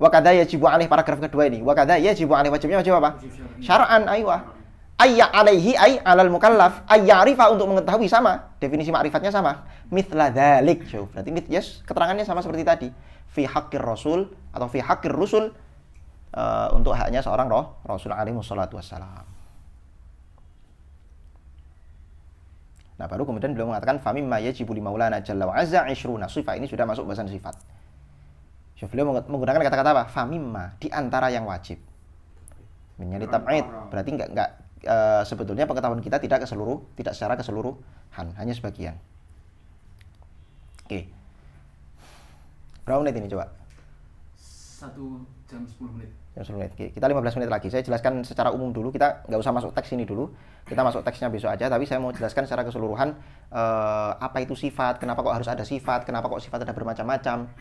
Wa kadza yajibu alai, paragraf kedua ini. Wa kadza yajibu alai, wajibnya wajib apa? Syar'an, aywa. Ayya alaihi ay alal mukallaf ay ya'rifa, untuk mengetahui, sama definisi ma'rifatnya sama, mithla dzalik. Berarti yes, keterangannya sama seperti tadi, fi haqqir rasul atau fi haqqir rusul, untuk haknya seorang rasul alaihi wassalatu wassalam. Nah, baru kemudian beliau mengatakan famimma yajibu li maulana jalla wa azza 20 sifat. Ini sudah masuk bahasan sifat. Beliau menggunakan kata-kata apa? Famimma, di antara yang wajib. Menjadi tab'id, berarti enggak sebetulnya pengetahuan kita tidak secara keseluruhan, hanya sebagian. Oke. Berapa menit ini coba? 1 jam 10 menit. Jam 10 menit. Oke, kita 15 menit lagi. Saya jelaskan secara umum dulu, kita nggak usah masuk teks ini dulu. Kita masuk teksnya besok aja, tapi saya mau jelaskan secara keseluruhan apa itu sifat, kenapa kok harus ada sifat, kenapa kok sifat ada bermacam-macam.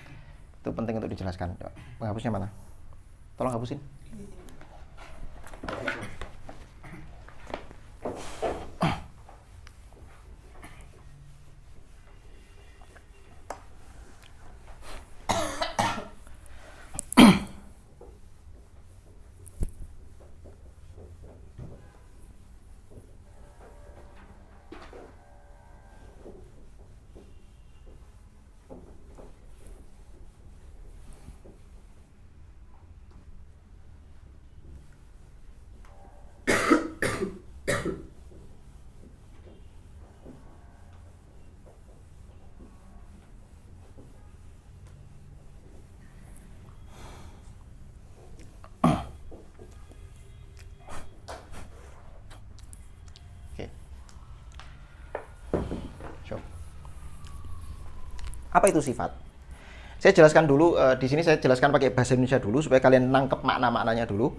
Itu penting untuk dijelaskan. Coba, penghapusnya mana? Tolong hapusin. Apa itu sifat? Saya jelaskan dulu, di sini saya jelaskan pakai bahasa Indonesia dulu supaya kalian nangkep makna-maknanya dulu.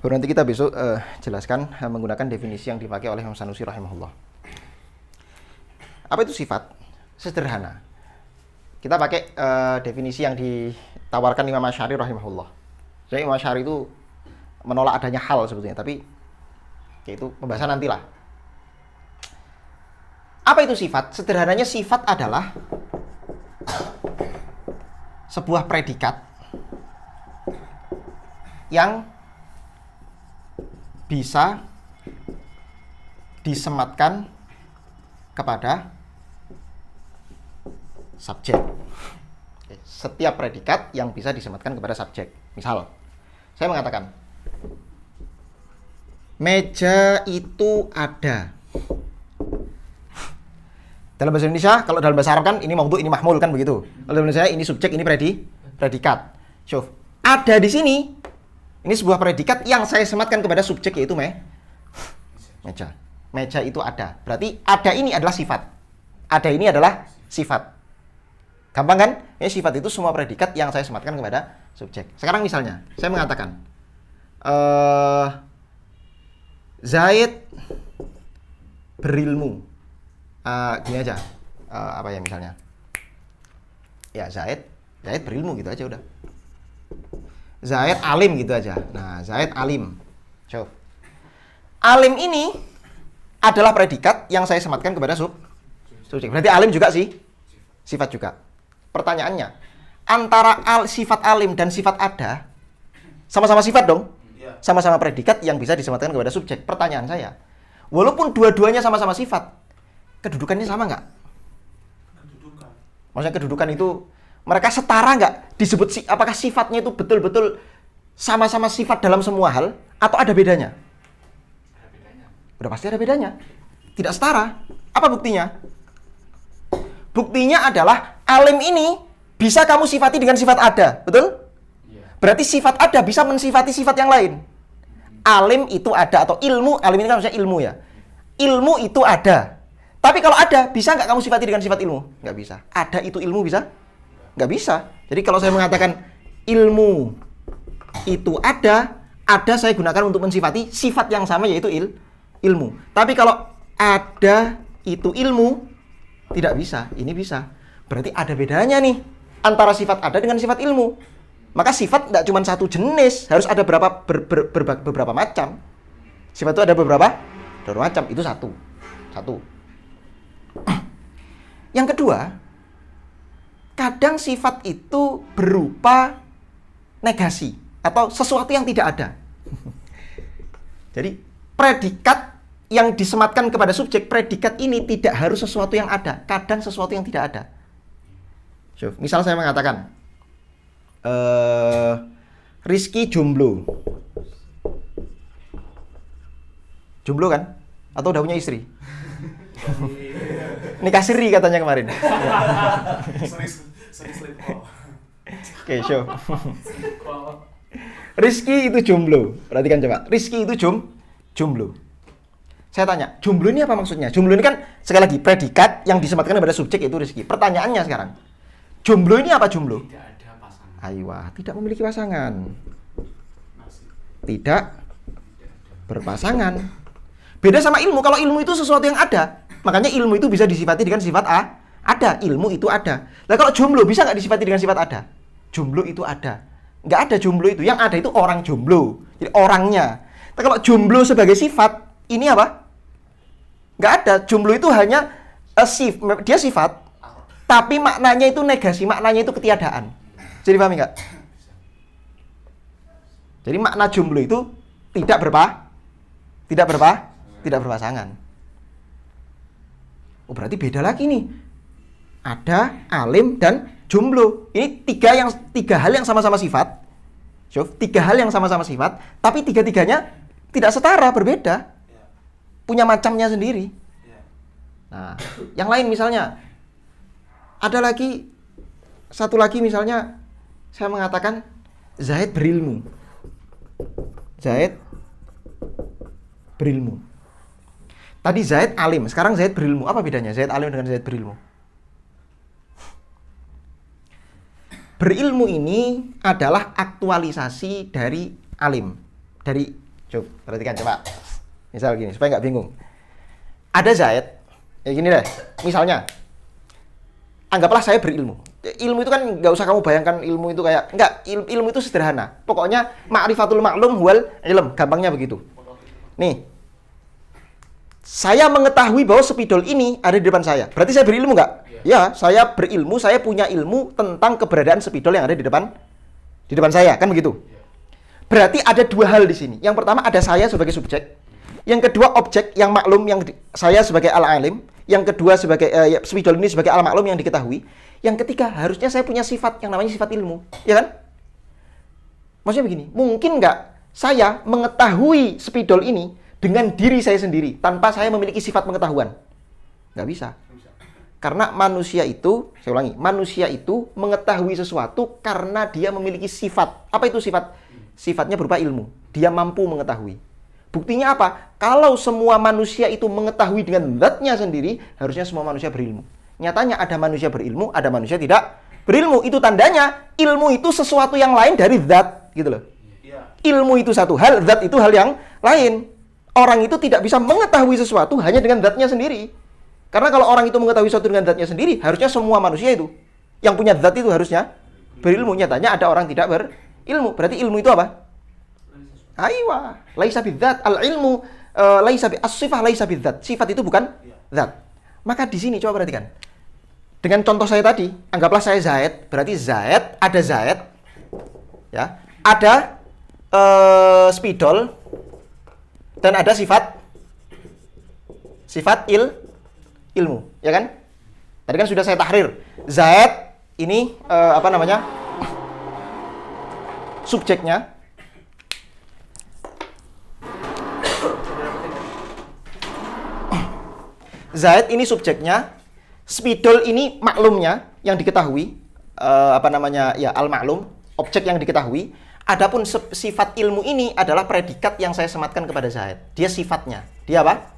Baru nanti kita besok jelaskan menggunakan definisi yang dipakai oleh Imam Sanusi rahimahullah. Apa itu sifat? Sederhana. Kita pakai definisi yang ditawarkan Imam Asy'ari rahimahullah. Jadi Imam Asy'ari itu menolak adanya hal sebetulnya, tapi itu pembahasan nantilah. Apa itu sifat? Sederhananya sifat adalah sebuah predikat yang bisa disematkan kepada subjek. Setiap predikat yang bisa disematkan kepada subjek. Misal, saya mengatakan meja itu ada. Dalam bahasa Indonesia, kalau dalam bahasa Arab kan ini maudhu, ini mahmul kan begitu. Kalau dalam bahasa Indonesia ini subjek, ini predikat. Syuf, ada di sini. Ini sebuah predikat yang saya sematkan kepada subjek, yaitu meja. Meja itu ada. Berarti ada ini adalah sifat. Ada ini adalah sifat. Gampang kan? Ini sifat itu semua predikat yang saya sematkan kepada subjek. Sekarang misalnya, saya mengatakan Zaid berilmu. Gini aja, apa ya misalnya? Ya Zaid berilmu gitu aja udah. Zaid alim gitu aja. Nah, Zaid alim. Coba. Alim ini adalah predikat yang saya sematkan kepada subjek. Berarti alim juga sih sifat juga. Pertanyaannya, antara sifat alim dan sifat ada sama-sama sifat dong? Sama-sama predikat yang bisa disematkan kepada subjek. Pertanyaan saya, walaupun dua-duanya sama-sama sifat, kedudukannya sama nggak? Kedudukan. Maksudnya kedudukan itu mereka setara nggak? Disebut apakah sifatnya itu betul-betul sama-sama sifat dalam semua hal atau ada bedanya? Ada bedanya. Udah pasti ada bedanya. Tidak setara. Apa buktinya? Buktinya adalah alim ini bisa kamu sifati dengan sifat ada, betul? Iya. Berarti sifat ada bisa mensifati sifat yang lain. Alim itu ada atau ilmu, alim ini kan maksudnya ilmu ya. Ilmu itu ada. Tapi kalau ada, bisa nggak kamu sifati dengan sifat ilmu? Nggak bisa. Ada itu ilmu bisa? Nggak bisa. Jadi kalau saya mengatakan ilmu itu ada saya gunakan untuk mensifati sifat yang sama yaitu ilmu. Tapi kalau ada itu ilmu, Tidak bisa, ini bisa. Berarti ada bedanya nih antara sifat ada dengan sifat ilmu. Maka sifat tidak cuma satu jenis, harus ada beberapa macam. Sifat itu ada beberapa macam, itu satu. Yang kedua, kadang sifat itu berupa negasi atau sesuatu yang tidak ada. Jadi predikat yang disematkan kepada subjek, predikat ini tidak harus sesuatu yang ada, kadang sesuatu yang tidak ada. Misal saya mengatakan Rizky jomblo. Jomblo kan? Atau udah punya istri? Nikah siri katanya kemarin. Oke, show. Rizky itu jomblo. Perhatikan coba. Rizky itu jomblo. Saya tanya, jomblo ini apa maksudnya? Jomblo ini kan sekali lagi predikat yang disematkan kepada subjek itu Rizky. Pertanyaannya sekarang, jomblo ini apa jomblo? Tidak ada pasangan. Aywa, tidak memiliki pasangan. Tidak berpasangan. Beda sama ilmu. Kalau ilmu itu sesuatu yang ada, makanya ilmu itu bisa disifati dengan sifat ada. Ilmu itu ada. Nah kalau jomblo bisa nggak disifati dengan sifat ada? Jomblo itu ada. Nggak ada jomblo itu. Yang ada itu orang jomblo. Jadi orangnya. Tapi kalau jomblo sebagai sifat, ini apa? Nggak ada. Jomblo itu hanya dia sifat, tapi maknanya itu negasi, maknanya itu ketiadaan. Jadi paham nggak? Jadi makna jomblo itu tidak berpasangan. Oh berarti beda lagi nih. Ada, alim, dan jomblo. Ini tiga hal yang sama-sama sifat. Tiga hal yang sama-sama sifat, tapi tiga-tiganya tidak setara, berbeda. Punya macamnya sendiri. Nah, yang lain misalnya, ada lagi, satu lagi misalnya, saya mengatakan, Zaid berilmu. Zaid berilmu. Tadi Zaid alim, sekarang Zaid berilmu. Apa bedanya Zaid alim dengan Zaid berilmu? Berilmu ini adalah aktualisasi dari alim. Coba perhatikan coba. Misal gini, supaya nggak bingung. Ada Zaid, ya gini deh. Misalnya, anggaplah saya berilmu. Ilmu itu kan nggak usah kamu bayangkan ilmu itu kayak ilmu itu sederhana. Pokoknya ma'rifatul ma'lum wal ilm, gampangnya begitu. Nih, saya mengetahui bahwa spidol ini ada di depan saya. Berarti saya berilmu nggak? Ya, saya berilmu, saya punya ilmu tentang keberadaan spidol yang ada di depan saya, kan begitu? Berarti ada dua hal di sini. Yang pertama ada saya sebagai subjek. Yang kedua objek yang maklum yang saya sebagai al-alim. Yang kedua sebagai spidol ini sebagai al-maklum yang diketahui. Yang ketiga harusnya saya punya sifat yang namanya sifat ilmu, ya kan? Maksudnya begini, mungkin nggak saya mengetahui spidol ini dengan diri saya sendiri tanpa saya memiliki sifat pengetahuan? Nggak bisa. Karena manusia itu, saya ulangi, manusia itu mengetahui sesuatu karena dia memiliki sifat. Apa itu sifat? Sifatnya berupa ilmu. Dia mampu mengetahui. Buktinya apa? Kalau semua manusia itu mengetahui dengan zatnya sendiri, harusnya semua manusia berilmu. Nyatanya ada manusia berilmu, ada manusia tidak berilmu. Itu tandanya ilmu itu sesuatu yang lain dari zat, gitu loh. Ilmu itu satu hal, zat itu hal yang lain. Orang itu tidak bisa mengetahui sesuatu hanya dengan zatnya sendiri. Karena kalau orang itu mengetahui sesuatu dengan zatnya sendiri, harusnya semua manusia itu yang punya zat itu harusnya berilmu. Nyatanya ada orang tidak berilmu. Berarti ilmu itu apa? Aywa, laisa bidzat, al-ilmu laisa bi as-sifah laisa bidzat. Sifat itu bukan zat. Maka di sini coba perhatikan. Dengan contoh saya tadi, anggaplah saya Zaid, berarti Zaid, ada Zaid, ya, ada spidol, dan ada sifat ilmu, ya kan? Tadi kan sudah saya tahrir. Zaid ini subjeknya. Zaid ini subjeknya, spidol ini maklumnya yang diketahui, ya al-maklum, objek yang diketahui. Adapun sifat ilmu ini adalah predikat yang saya sematkan kepada Zaid. Dia sifatnya. Dia apa?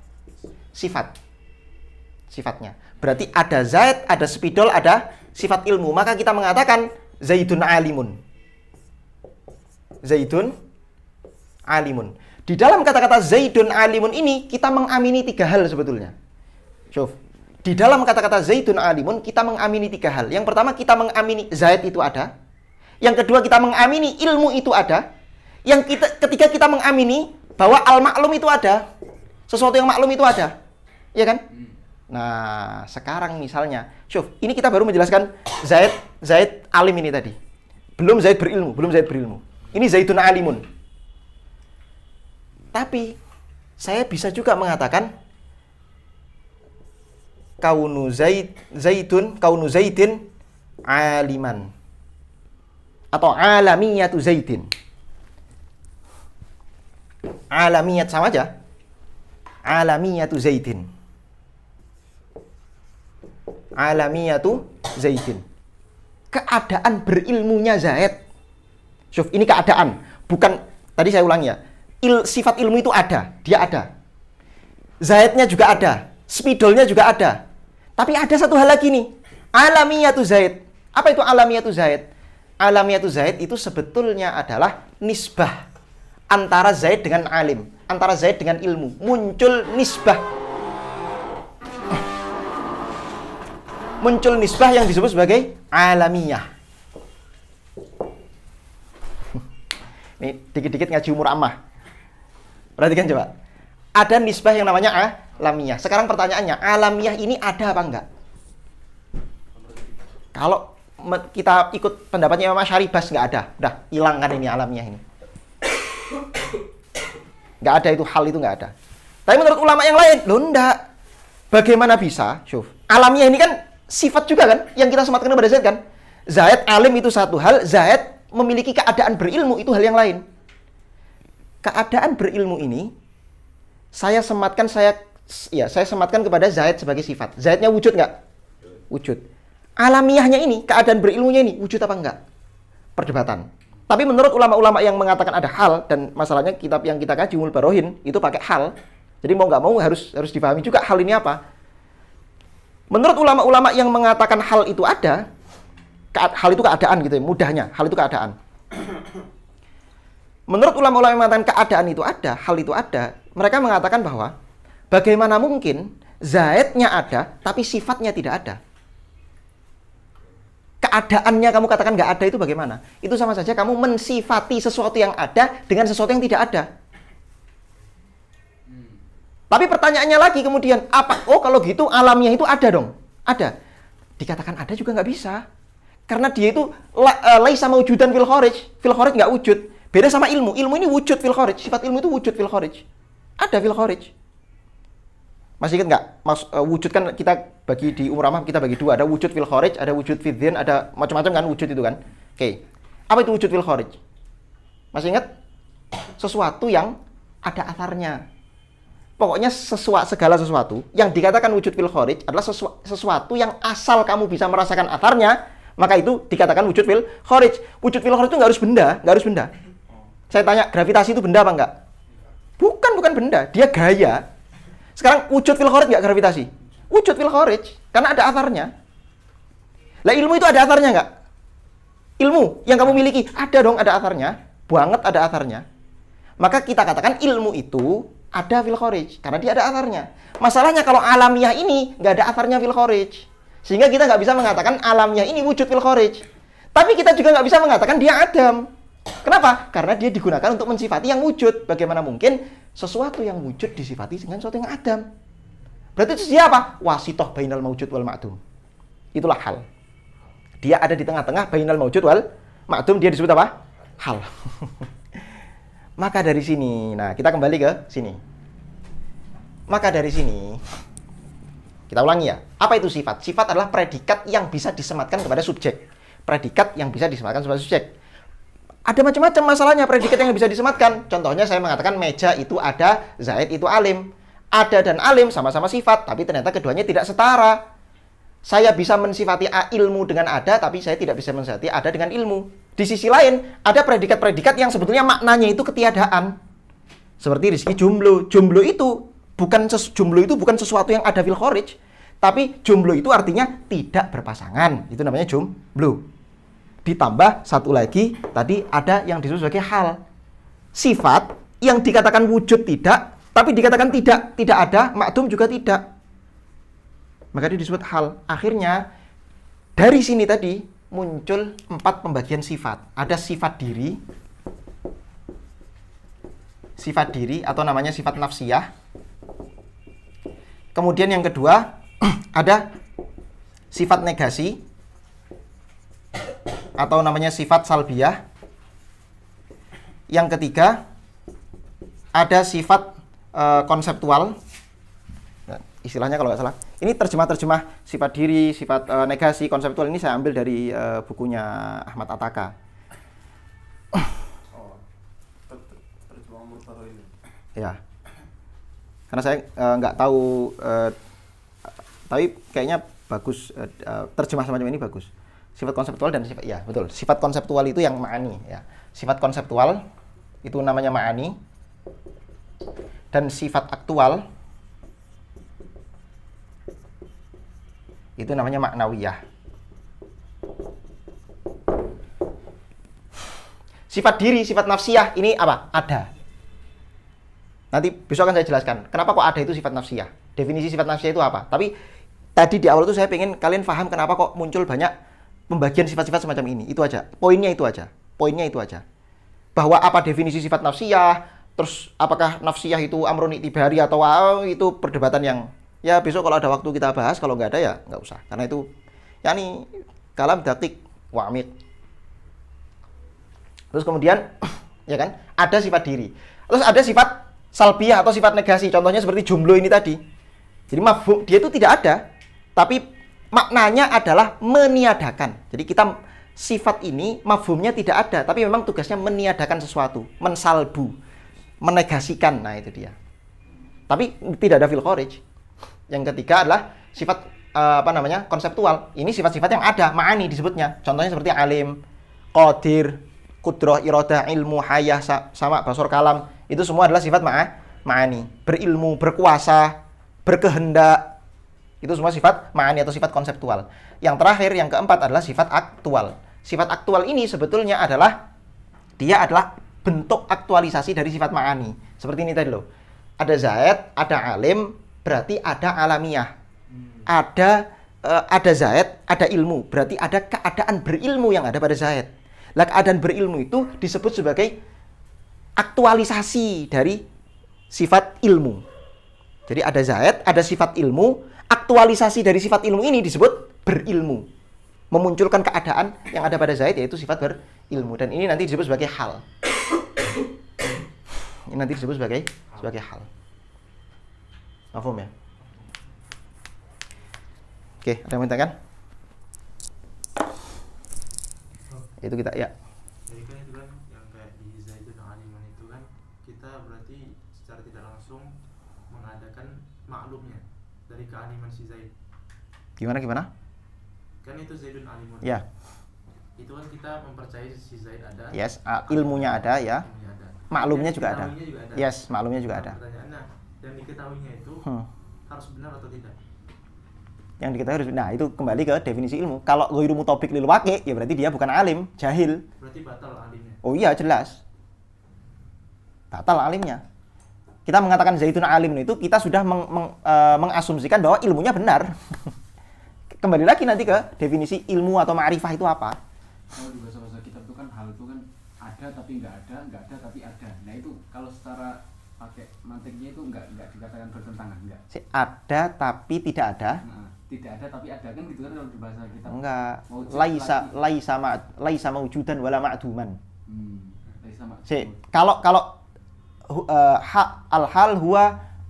Sifatnya. Berarti ada Zaid, ada spidol, ada sifat ilmu. Maka kita mengatakan Zaidun alimun. Zaidun alimun. Di dalam kata-kata Zaidun alimun ini kita mengamini tiga hal sebetulnya. di dalam kata-kata Zaidun alimun kita mengamini 3 hal. Yang pertama kita mengamini Zaid itu ada. Yang kedua kita mengamini ilmu itu ada. Ketiga kita mengamini bahwa al-maklum itu ada. Sesuatu yang maklum itu ada. Iya kan? Nah, sekarang misalnya, syuf, ini kita baru menjelaskan Zaid alim ini tadi. Belum Zaid berilmu. Ini Zaidun alimun. Tapi saya bisa juga mengatakan kaunu Zaidin aliman atau alamiyatu Zaidin. Alamiyat sama aja. Alamiyatu Zaidin. Alamiyatu Zaidin. Keadaan berilmunya Zaid. Syuf, ini keadaan, bukan tadi saya ulangi ya. Sifat ilmu itu ada, dia ada. Zaidnya juga ada, spidolnya juga ada. Tapi ada satu hal lagi nih, alamiyatu Zaid. Apa itu alamiyatu Zaid? Alamiyatu Zaid itu sebetulnya adalah nisbah antara Zaid dengan alim, antara Zaid dengan ilmu. Muncul nisbah. Muncul nisbah yang disebut sebagai alamiyah. Ini dikit-dikit ngaji umur ammah. Perhatikan coba. Ada nisbah yang namanya alamiyah. Sekarang pertanyaannya, alamiyah ini ada apa enggak? Kalau kita ikut pendapatnya Imam Syaribas, enggak ada. Udah, hilangkan ini alamiah ini. Enggak ada itu, hal itu enggak ada. Tapi menurut ulama yang lain, loh enggak. Bagaimana bisa? Syuf. Alamiah ini kan sifat juga kan, yang kita sematkan kepada Zaid kan. Zaid alim itu satu hal, Zaid memiliki keadaan berilmu itu hal yang lain. Keadaan berilmu ini saya sematkan kepada Zaid sebagai sifat. Zaidnya wujud nggak? Wujud. Alamiahnya ini, keadaan berilmunya ini wujud apa enggak? Perdebatan. Tapi menurut ulama-ulama yang mengatakan ada hal, dan masalahnya kitab yang kita kaji Ummul Barohin itu pakai hal. Jadi mau nggak mau harus difahami juga hal ini apa. Menurut ulama-ulama yang mengatakan hal itu ada, hal itu keadaan gitu ya, mudahnya, hal itu keadaan. Menurut ulama-ulama yang mengatakan keadaan itu ada, hal itu ada, mereka mengatakan bahwa bagaimana mungkin Zaidnya ada, tapi sifatnya tidak ada. Keadaannya kamu katakan nggak ada itu bagaimana? Itu sama saja kamu mensifati sesuatu yang ada dengan sesuatu yang tidak ada. Tapi pertanyaannya lagi kemudian, oh kalau gitu alamiah itu ada dong? Ada. Dikatakan ada juga nggak bisa. Karena dia itu laisa mawjudan fil kharij. Fil kharij nggak wujud. Beda sama ilmu. Ilmu ini wujud fil kharij. Sifat ilmu itu wujud fil kharij. Ada fil kharij. Masih ingat nggak? Wujud kan kita bagi di umur amah kita bagi dua. Ada wujud fil kharij, ada wujud fil dzin, ada macam-macam kan wujud itu kan. Oke. Apa itu wujud fil kharij? Masih ingat? Sesuatu yang ada atharnya. Pokoknya segala sesuatu yang dikatakan wujud fil kharij adalah sesuatu yang asal kamu bisa merasakan atharnya, maka itu dikatakan wujud fil kharij. Wujud fil kharij itu nggak harus benda. Saya tanya, gravitasi itu benda apa enggak? Bukan benda, dia gaya. Sekarang wujud fil kharij nggak gravitasi? Wujud fil kharij, karena ada atharnya. Lah ilmu itu ada atharnya nggak? Ilmu yang kamu miliki, ada dong, ada atharnya. Banget ada atharnya. Maka kita katakan ilmu itu ada fil kharij, karena dia ada atharnya. Masalahnya kalau alamiah ini nggak ada atharnya fil kharij. Sehingga kita nggak bisa mengatakan alamiah ini wujud fil kharij. Tapi kita juga nggak bisa mengatakan dia adam. Kenapa? Karena dia digunakan untuk mensifati yang wujud. Bagaimana mungkin sesuatu yang wujud disifati dengan sesuatu yang adam? Berarti itu dia apa? Wasitoh bainal mawjud wal ma'dum. Itulah hal. Dia ada di tengah-tengah bainal mawjud wal ma'dum. Dia disebut apa? Hal. Maka dari sini, nah kita kembali ke sini. Maka dari sini, kita ulangi ya. Apa itu sifat? Sifat adalah predikat yang bisa disematkan kepada subjek. Predikat yang bisa disematkan kepada subjek. Ada macam-macam masalahnya predikat yang bisa disematkan. Contohnya saya mengatakan meja itu ada, Zaid itu alim. Ada dan alim sama-sama sifat, tapi ternyata keduanya tidak setara. Saya bisa mensifati ilmu dengan ada, tapi saya tidak bisa mensifati ada dengan ilmu. Di sisi lain, ada predikat-predikat yang sebetulnya maknanya itu ketiadaan. Seperti rizki jomblo. Jomblo itu bukan sesuatu yang ada fil kharij, tapi jomblo itu artinya tidak berpasangan. Itu namanya jomblo. Ditambah satu lagi, tadi ada yang disebut sebagai hal. Sifat yang dikatakan wujud tidak, tapi dikatakan tidak ada, makdum juga tidak. Maka dia disebut hal. Akhirnya dari sini tadi muncul 4 pembagian sifat. Ada sifat diri atau namanya sifat nafsiyah. Kemudian yang kedua ada sifat negasi atau namanya sifat salbiyah. Yang ketiga ada sifat konseptual. Nah, istilahnya kalau nggak salah, ini terjemah sifat diri, sifat negasi, konseptual ini saya ambil dari bukunya Ahmad Ataka. Terjemah Murtado ini. Ya, karena saya nggak tahu, tapi kayaknya bagus, terjemah semacam ini bagus. Sifat konseptual dan sifat, ya betul, sifat konseptual itu yang ma'ani, ya. Sifat konseptual itu namanya ma'ani, dan sifat aktual itu namanya maknawiyah. Sifat diri, sifat nafsiyah ini apa? Ada. Nanti besok akan saya jelaskan kenapa kok ada itu sifat nafsiyah. Definisi sifat nafsiyah itu apa? Tapi tadi di awal itu saya pengen kalian paham kenapa kok muncul banyak pembagian sifat-sifat semacam ini. Itu aja. Poinnya itu aja. Bahwa apa definisi sifat nafsiyah, terus apakah nafsiyah itu amrun i'tibari atau itu perdebatan yang ya besok kalau ada waktu kita bahas, kalau nggak ada ya nggak usah. Karena itu yani kalam daqiq wa amik. Terus kemudian ya kan, ada sifat diri. Terus ada sifat salbiyah atau sifat negasi. Contohnya seperti jumlah ini tadi. Jadi mafhum dia itu tidak ada, tapi maknanya adalah meniadakan. Jadi kita sifat ini mafhumnya tidak ada, tapi memang tugasnya meniadakan sesuatu, mensalbu, menegasikan. Nah, itu dia. Tapi tidak ada fil kharij. Yang ketiga adalah sifat konseptual. Ini sifat-sifat yang ada, ma'ani disebutnya. Contohnya seperti alim, qadir, qudrah, iradah, ilmu, hayah, sama, basor, kalam. Itu semua adalah sifat ma'ani. Berilmu, berkuasa, berkehendak. Itu semua sifat ma'ani atau sifat konseptual. Yang terakhir, yang keempat adalah sifat aktual. Sifat aktual ini sebetulnya adalah bentuk aktualisasi dari sifat ma'ani. Seperti ini tadi loh. Ada zaid, ada alim, berarti ada alamiah. Ada zaid, ada ilmu, berarti ada keadaan berilmu yang ada pada zaid. Lah keadaan berilmu itu disebut sebagai aktualisasi dari sifat ilmu. Jadi ada zaid, ada sifat ilmu, aktualisasi dari sifat ilmu ini disebut berilmu. Memunculkan keadaan yang ada pada zaid yaitu sifat berilmu, dan ini nanti disebut sebagai hal. Ini nanti disebut sebagai hal. Mafhum ya? Oke, ada yang minta kan? Itu kita ya. Jadi kan itu kan yang kayak di Zaidun Aliman itu kan kita berarti secara tidak langsung mengadakan maklumnya dari kealiman si Zaid. Gimana? Kan itu Zaidun Aliman. Ya. Itu kan kita mempercayai si Zaid ada. Yes, ilmunya ada ya. Ilmunya ada. Maklumnya juga ada. Juga ada. Yes, maklumnya juga ada. Pertanyaannya, yang diketahuinya itu harus benar atau tidak? Yang diketahui harus, nah itu kembali ke definisi ilmu. Kalau ghairu muthabiq lil waqi', ya berarti dia bukan alim, jahil. Berarti batal alimnya. Oh iya, jelas. Batal alimnya. Kita mengatakan Zaidun alim itu kita sudah mengasumsikan bahwa ilmunya benar. Kembali lagi nanti ke definisi ilmu atau ma'rifah itu apa. Kalau di bahasa kitab itu kan hal itu kan ada tapi nggak ada tapi ada. Nah itu kalau secara pakai mantiknya itu nggak dikatakan bertentangan, nggak? Ada tapi tidak ada. Nah, tidak ada tapi ada kan gitu kan kalau di bahasa kitab. Enggak. Laisa Laisa maujudan wala ma'duman. Laisa ma'dum. Kalau al-hal huwa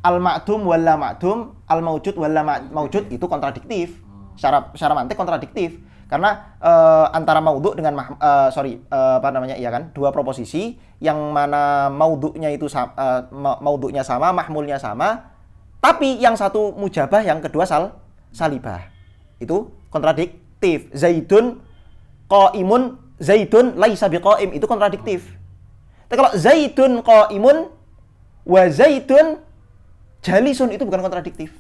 al-ma'dum wala ma'dum, al-maujud wala maujud itu kontradiktif. Secara mantik kontradiktif. Karena antara maudhu dengan dua proposisi yang mana maudhunya itu maudhunya sama, mahmulnya sama, tapi yang satu mujabah, yang kedua salibah. Itu kontradiktif. Zaidun qaimun, Zaidun laisa biqaim, itu kontradiktif. Tapi kalau Zaidun qaimun wa Zaidun jalisun, itu bukan kontradiktif.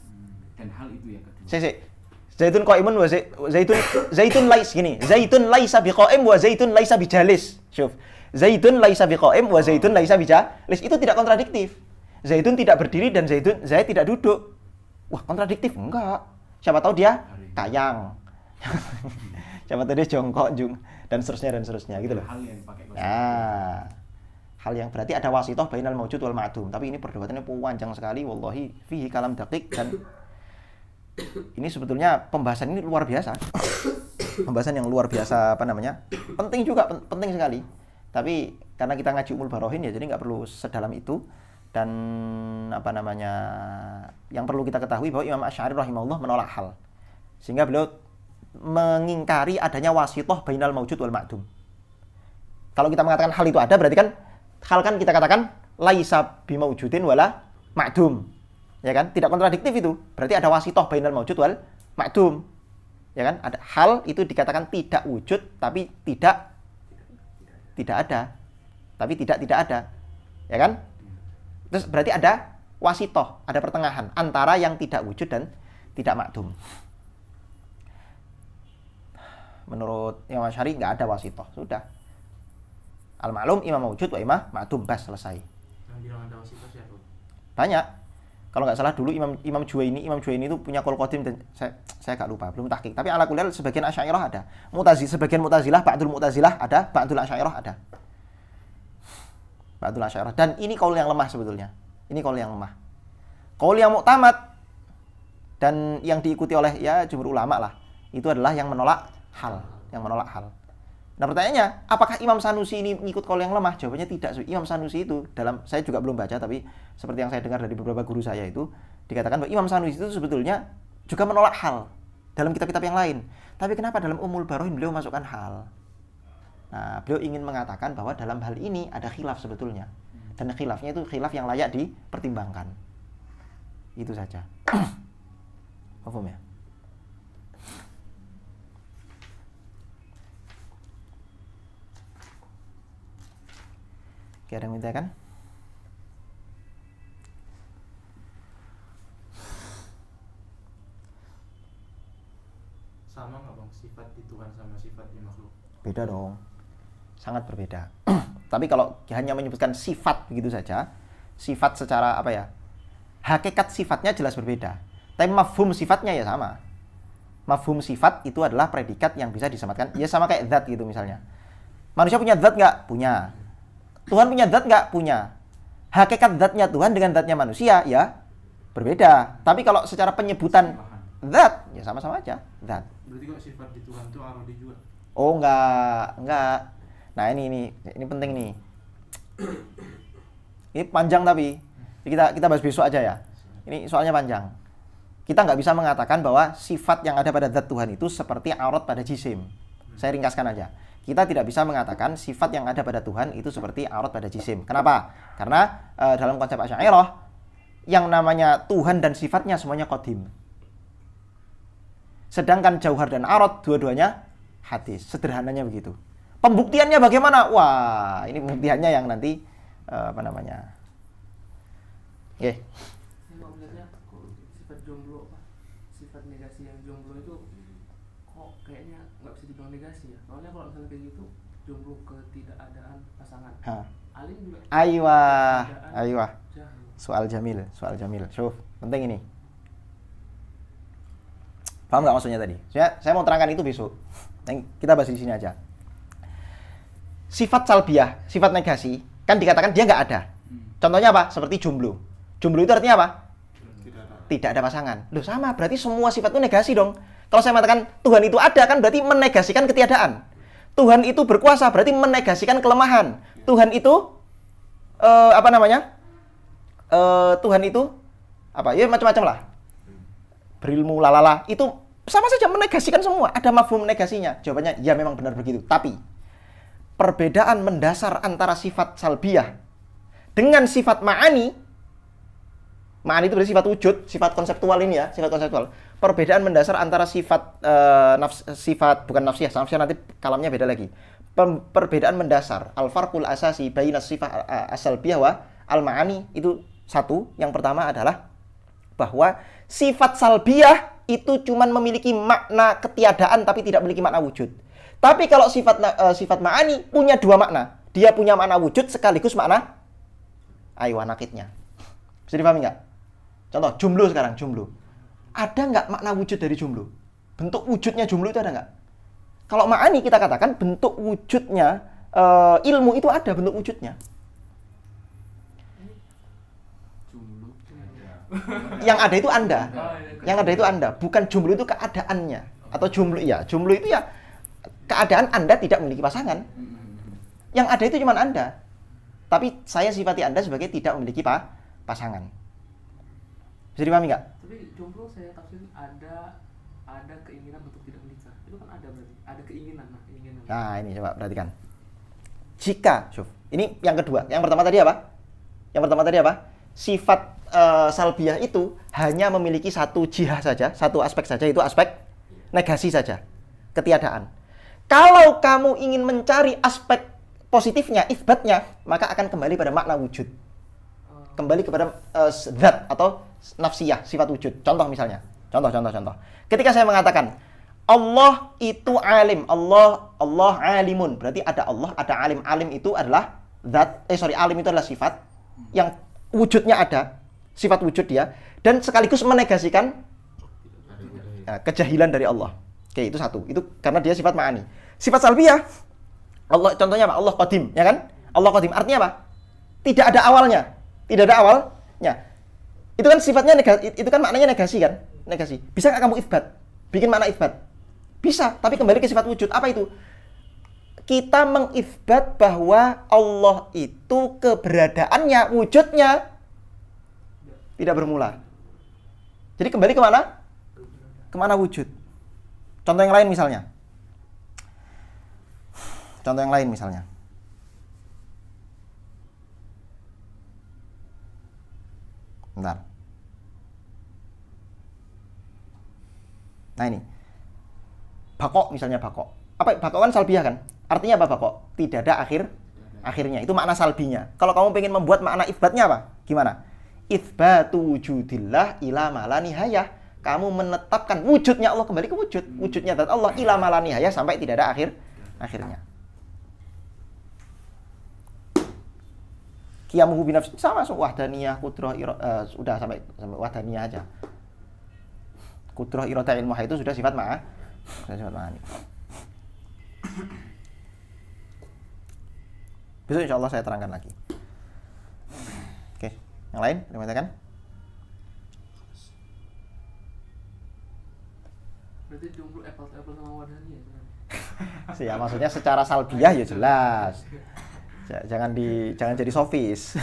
Dan hal itu yang kedua. Zaitun qaimun wa zaitun lais gini. Zaitun laisa biqaim wa zaitun laisa bijalis. Syuf. Zaitun laisa biqaim wa zaitun laisa bijalis. Itu tidak kontradiktif. Zaitun tidak berdiri dan Zaid tidak duduk. Wah, kontradiktif? Enggak. Siapa tahu dia kayang. Siapa tahu dia jongkok, dan seterusnya gitu loh. Hal yang pakai Nah, hal yang berarti ada wasithah bainal maujud wal ma'dum. Tapi ini perdebatannya panjang sekali, wallahi fihi kalam daqiq, dan ini sebetulnya pembahasan ini luar biasa. Pembahasan yang luar biasa, penting juga, penting sekali. Tapi karena kita ngaji Ummul Barohin ya, jadi nggak perlu sedalam itu. Dan yang perlu kita ketahui bahwa Imam Asy'ari rahimahullah menolak hal, sehingga beliau mengingkari adanya wasithah bainal maujud wal ma'dum. Kalau kita mengatakan hal itu ada, berarti kan hal kan kita katakan laisa bimaujudin wala ma'dum. Ya kan? Tidak kontradiktif itu. Berarti ada wasithah bainal maujud wal ma'dum. Ya kan? Ada hal itu dikatakan tidak wujud tapi tidak ada. Tapi tidak ada. Ya kan? Terus berarti ada wasithah, ada pertengahan antara yang tidak wujud dan tidak ma'dum. Menurut Imam Asy'ari nggak ada wasithah, sudah. Al-ma'lum imam wujud wa imam ma'dum, bas, selesai. Yang bilang ada wasithah siapa? Banyak. Kalau nggak salah dulu Imam Juwaini itu punya qaul qadim, dan saya nggak lupa, belum tahqiq. Tapi ala kulli hal sebagian Asy'ariyah ada. Sebagian Mu'tazilah, ba'dul Mu'tazilah ada, ba'dul Asy'ariyah ada. Ba'dul Asy'ariyah, dan ini qaul yang lemah sebetulnya. Ini qaul yang lemah. Qaul yang muktamad dan yang diikuti oleh ya jumhur ulama lah, itu adalah yang menolak hal. Nah pertanyaannya, apakah Imam Sanusi ini ngikut qaul yang lemah? Jawabannya tidak. Imam Sanusi itu, saya juga belum baca, tapi seperti yang saya dengar dari beberapa guru saya itu, dikatakan bahwa Imam Sanusi itu sebetulnya juga menolak hal dalam kitab-kitab yang lain. Tapi kenapa dalam Ummul Barohin beliau masukkan hal? Nah, beliau ingin mengatakan bahwa dalam hal ini ada khilaf sebetulnya. Dan khilafnya itu khilaf yang layak dipertimbangkan. Itu saja. Paham ya? Oke, ada yang minta kan? Sama nggak bang sifat di Tuhan sama sifat di makhluk? Beda dong, sangat berbeda. Tapi kalau hanya menyebutkan sifat begitu saja, sifat secara hakikat sifatnya jelas berbeda. Tapi mafhum sifatnya ya sama. Mafhum sifat itu adalah predikat yang bisa disematkan, ya sama kayak zat gitu misalnya. Manusia punya zat nggak? Punya. Tuhan punya zat nggak? Punya. Hakikat zatnya Tuhan dengan zatnya manusia ya berbeda. Tapi kalau secara penyebutan zat ya sama-sama aja zat. Berarti kok sifat di Tuhan itu arodi juga? Oh enggak. Nah ini penting nih. Ini panjang tapi kita bahas besok aja ya. Ini soalnya panjang. Kita nggak bisa mengatakan bahwa sifat yang ada pada zat Tuhan itu seperti aurat pada jisim. Saya ringkaskan aja. Kita tidak bisa mengatakan sifat yang ada pada Tuhan itu seperti aurat pada jisim. Kenapa? Karena dalam konsep Asy'ariyah yang namanya Tuhan dan sifatnya semuanya qadim. Sedangkan jauhar dan aurat dua-duanya hadis. Sederhananya begitu. Pembuktiannya bagaimana? Wah, ini pembuktiannya yang nanti Oke. Kalau melihatnya sifat jomblo, sifat negasi yang jomblo itu kok kayaknya nggak bisa dibilang negasi ya. Soalnya kalau misalnya kayak gitu, jomblo ketidakadaan pasangan. Alim juga. Aywa. Soal jamil. Syuf, penting ini. Paham nggak maksudnya tadi? Saya mau terangkan itu besok. Kita bahas di sini aja. Sifat salbiyah, sifat negasi, kan dikatakan dia nggak ada. Contohnya apa? Seperti jomblo. Jomblo itu artinya apa? Tidak ada pasangan. Loh sama, berarti semua sifat itu negasi dong. Kalau saya mengatakan Tuhan itu ada, kan berarti menegasikan ketiadaan. Tuhan itu berkuasa, berarti menegasikan kelemahan. Tuhan itu Tuhan itu ya macam-macam lah. Berilmu lalala, itu sama saja menegasikan semua. Ada mafhum negasinya. Jawabannya ya memang benar begitu. Tapi perbedaan mendasar antara sifat salbiyah dengan sifat ma'ani itu berarti sifat wujud, sifat konseptual ini ya, sifat konseptual. Perbedaan mendasar antara sifat bukan nafsiyah nanti kalamnya beda lagi. Perbedaan mendasar, al-farqul asasi baina sifat as-salbiyah wa al-ma'ani itu satu. Yang pertama adalah bahwa sifat salbiyah itu cuman memiliki makna ketiadaan tapi tidak memiliki makna wujud. Tapi kalau sifat ma'ani punya dua makna. Dia punya makna wujud sekaligus makna nakidnya. Bisa dipahami nggak? Contoh, jomblo sekarang, jomblo. ada nggak makna wujud dari jomblo? Bentuk wujudnya jomblo itu ada nggak? Kalau ma'ani kita katakan bentuk wujudnya, ilmu itu ada bentuk wujudnya. Yang ada itu Anda. Yang ada itu Anda. Bukan jomblo itu keadaannya. Atau jomblo itu ya keadaan Anda tidak memiliki pasangan. Yang ada itu cuma Anda. Tapi saya sifati Anda sebagai tidak memiliki pasangan. Bisa dipahami nggak? Tapi jomblo saya tafsir ada keinginan untuk tidak menikah. Itu kan ada berarti. Ada keinginan. Nah, ini coba perhatikan. Jika, ini yang kedua. Yang pertama tadi apa? Sifat salbiyah itu hanya memiliki satu jihah saja, satu aspek saja, itu aspek negasi saja, ketiadaan. Kalau kamu ingin mencari aspek positifnya, isbatnya, maka akan kembali pada makna wujud. Kembali kepada zat atau nafsiyah, sifat wujud. Contoh misalnya. Contoh. Ketika saya mengatakan Allah itu alim, Allah alimun. Berarti ada Allah, ada alim. Alim itu adalah alim itu adalah sifat yang wujudnya ada, sifat wujud dia, dan sekaligus menegasikan kejahilan dari Allah. Oke, itu satu. Itu karena dia sifat ma'ani. Sifat salbiyah, Allah contohnya apa? Allah qadim, ya kan? Allah qadim artinya apa? Tidak ada awalnya. Itu kan sifatnya negasi, itu kan maknanya negasi kan? Negasi. Bisa nggak kamu isbat? Bikin makna isbat? Bisa, tapi kembali ke sifat wujud. Apa itu? Kita mengisbat bahwa Allah itu keberadaannya, wujudnya tidak bermula. Jadi kembali ke mana? Kemana wujud? Contoh yang lain misalnya. Bentar. Nah ini. Bako misalnya bako. Apa bako kan salbiyah kan? Artinya apa bako? Tidak ada akhirnya. Itu makna salbinya. Kalau kamu pengen membuat makna isbatnya apa? Gimana? Itsbatu wujudillah ila ma la nihayah. Kamu menetapkan wujudnya Allah kembali ke wujud. Wujudnya zat Allah ila ma la nihayah sampai tidak ada akhirnya. Qiyamuhu binafsi sama wahdaniyah, qudrah, sudah sampai wahdaniyah aja. Qudrah, iradah, ilmuha itu sudah sifat ma'ani. Besok insya Allah saya terangkan lagi. Oke, yang lain dimatakan? Berarti jomblo apple sama wadani Ya ya? maksudnya secara salbiyah ya jelas. Jangan jadi sofis.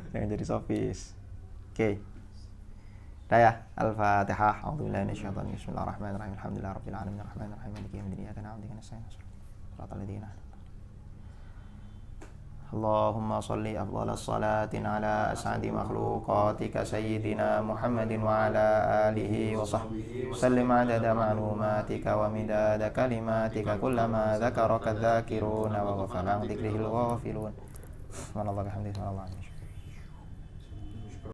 Jangan jadi sofis. Oke. Daya Al-Fatihah. A'udzubillahi minasyaitonir rajim. Bismillahirrahmanirrahim. Alhamdulillahirabbil alamin arrahmanirrahim maliki yaumiddin. Iyyaka na'budu wa iyyaka nasta'in. Shiratal ladzina Allahumma salli afdhalas salatin ala as'adi makhluqatika sayyidina Muhammadin wa ala alihi wa sahbihi sallim adada ma'lumatika wa midada kalimatika kullama dzakaraka dzakiruna wa ghafala an dzikrihil ghafilun. Subhanallah bihamdihi subhanallah.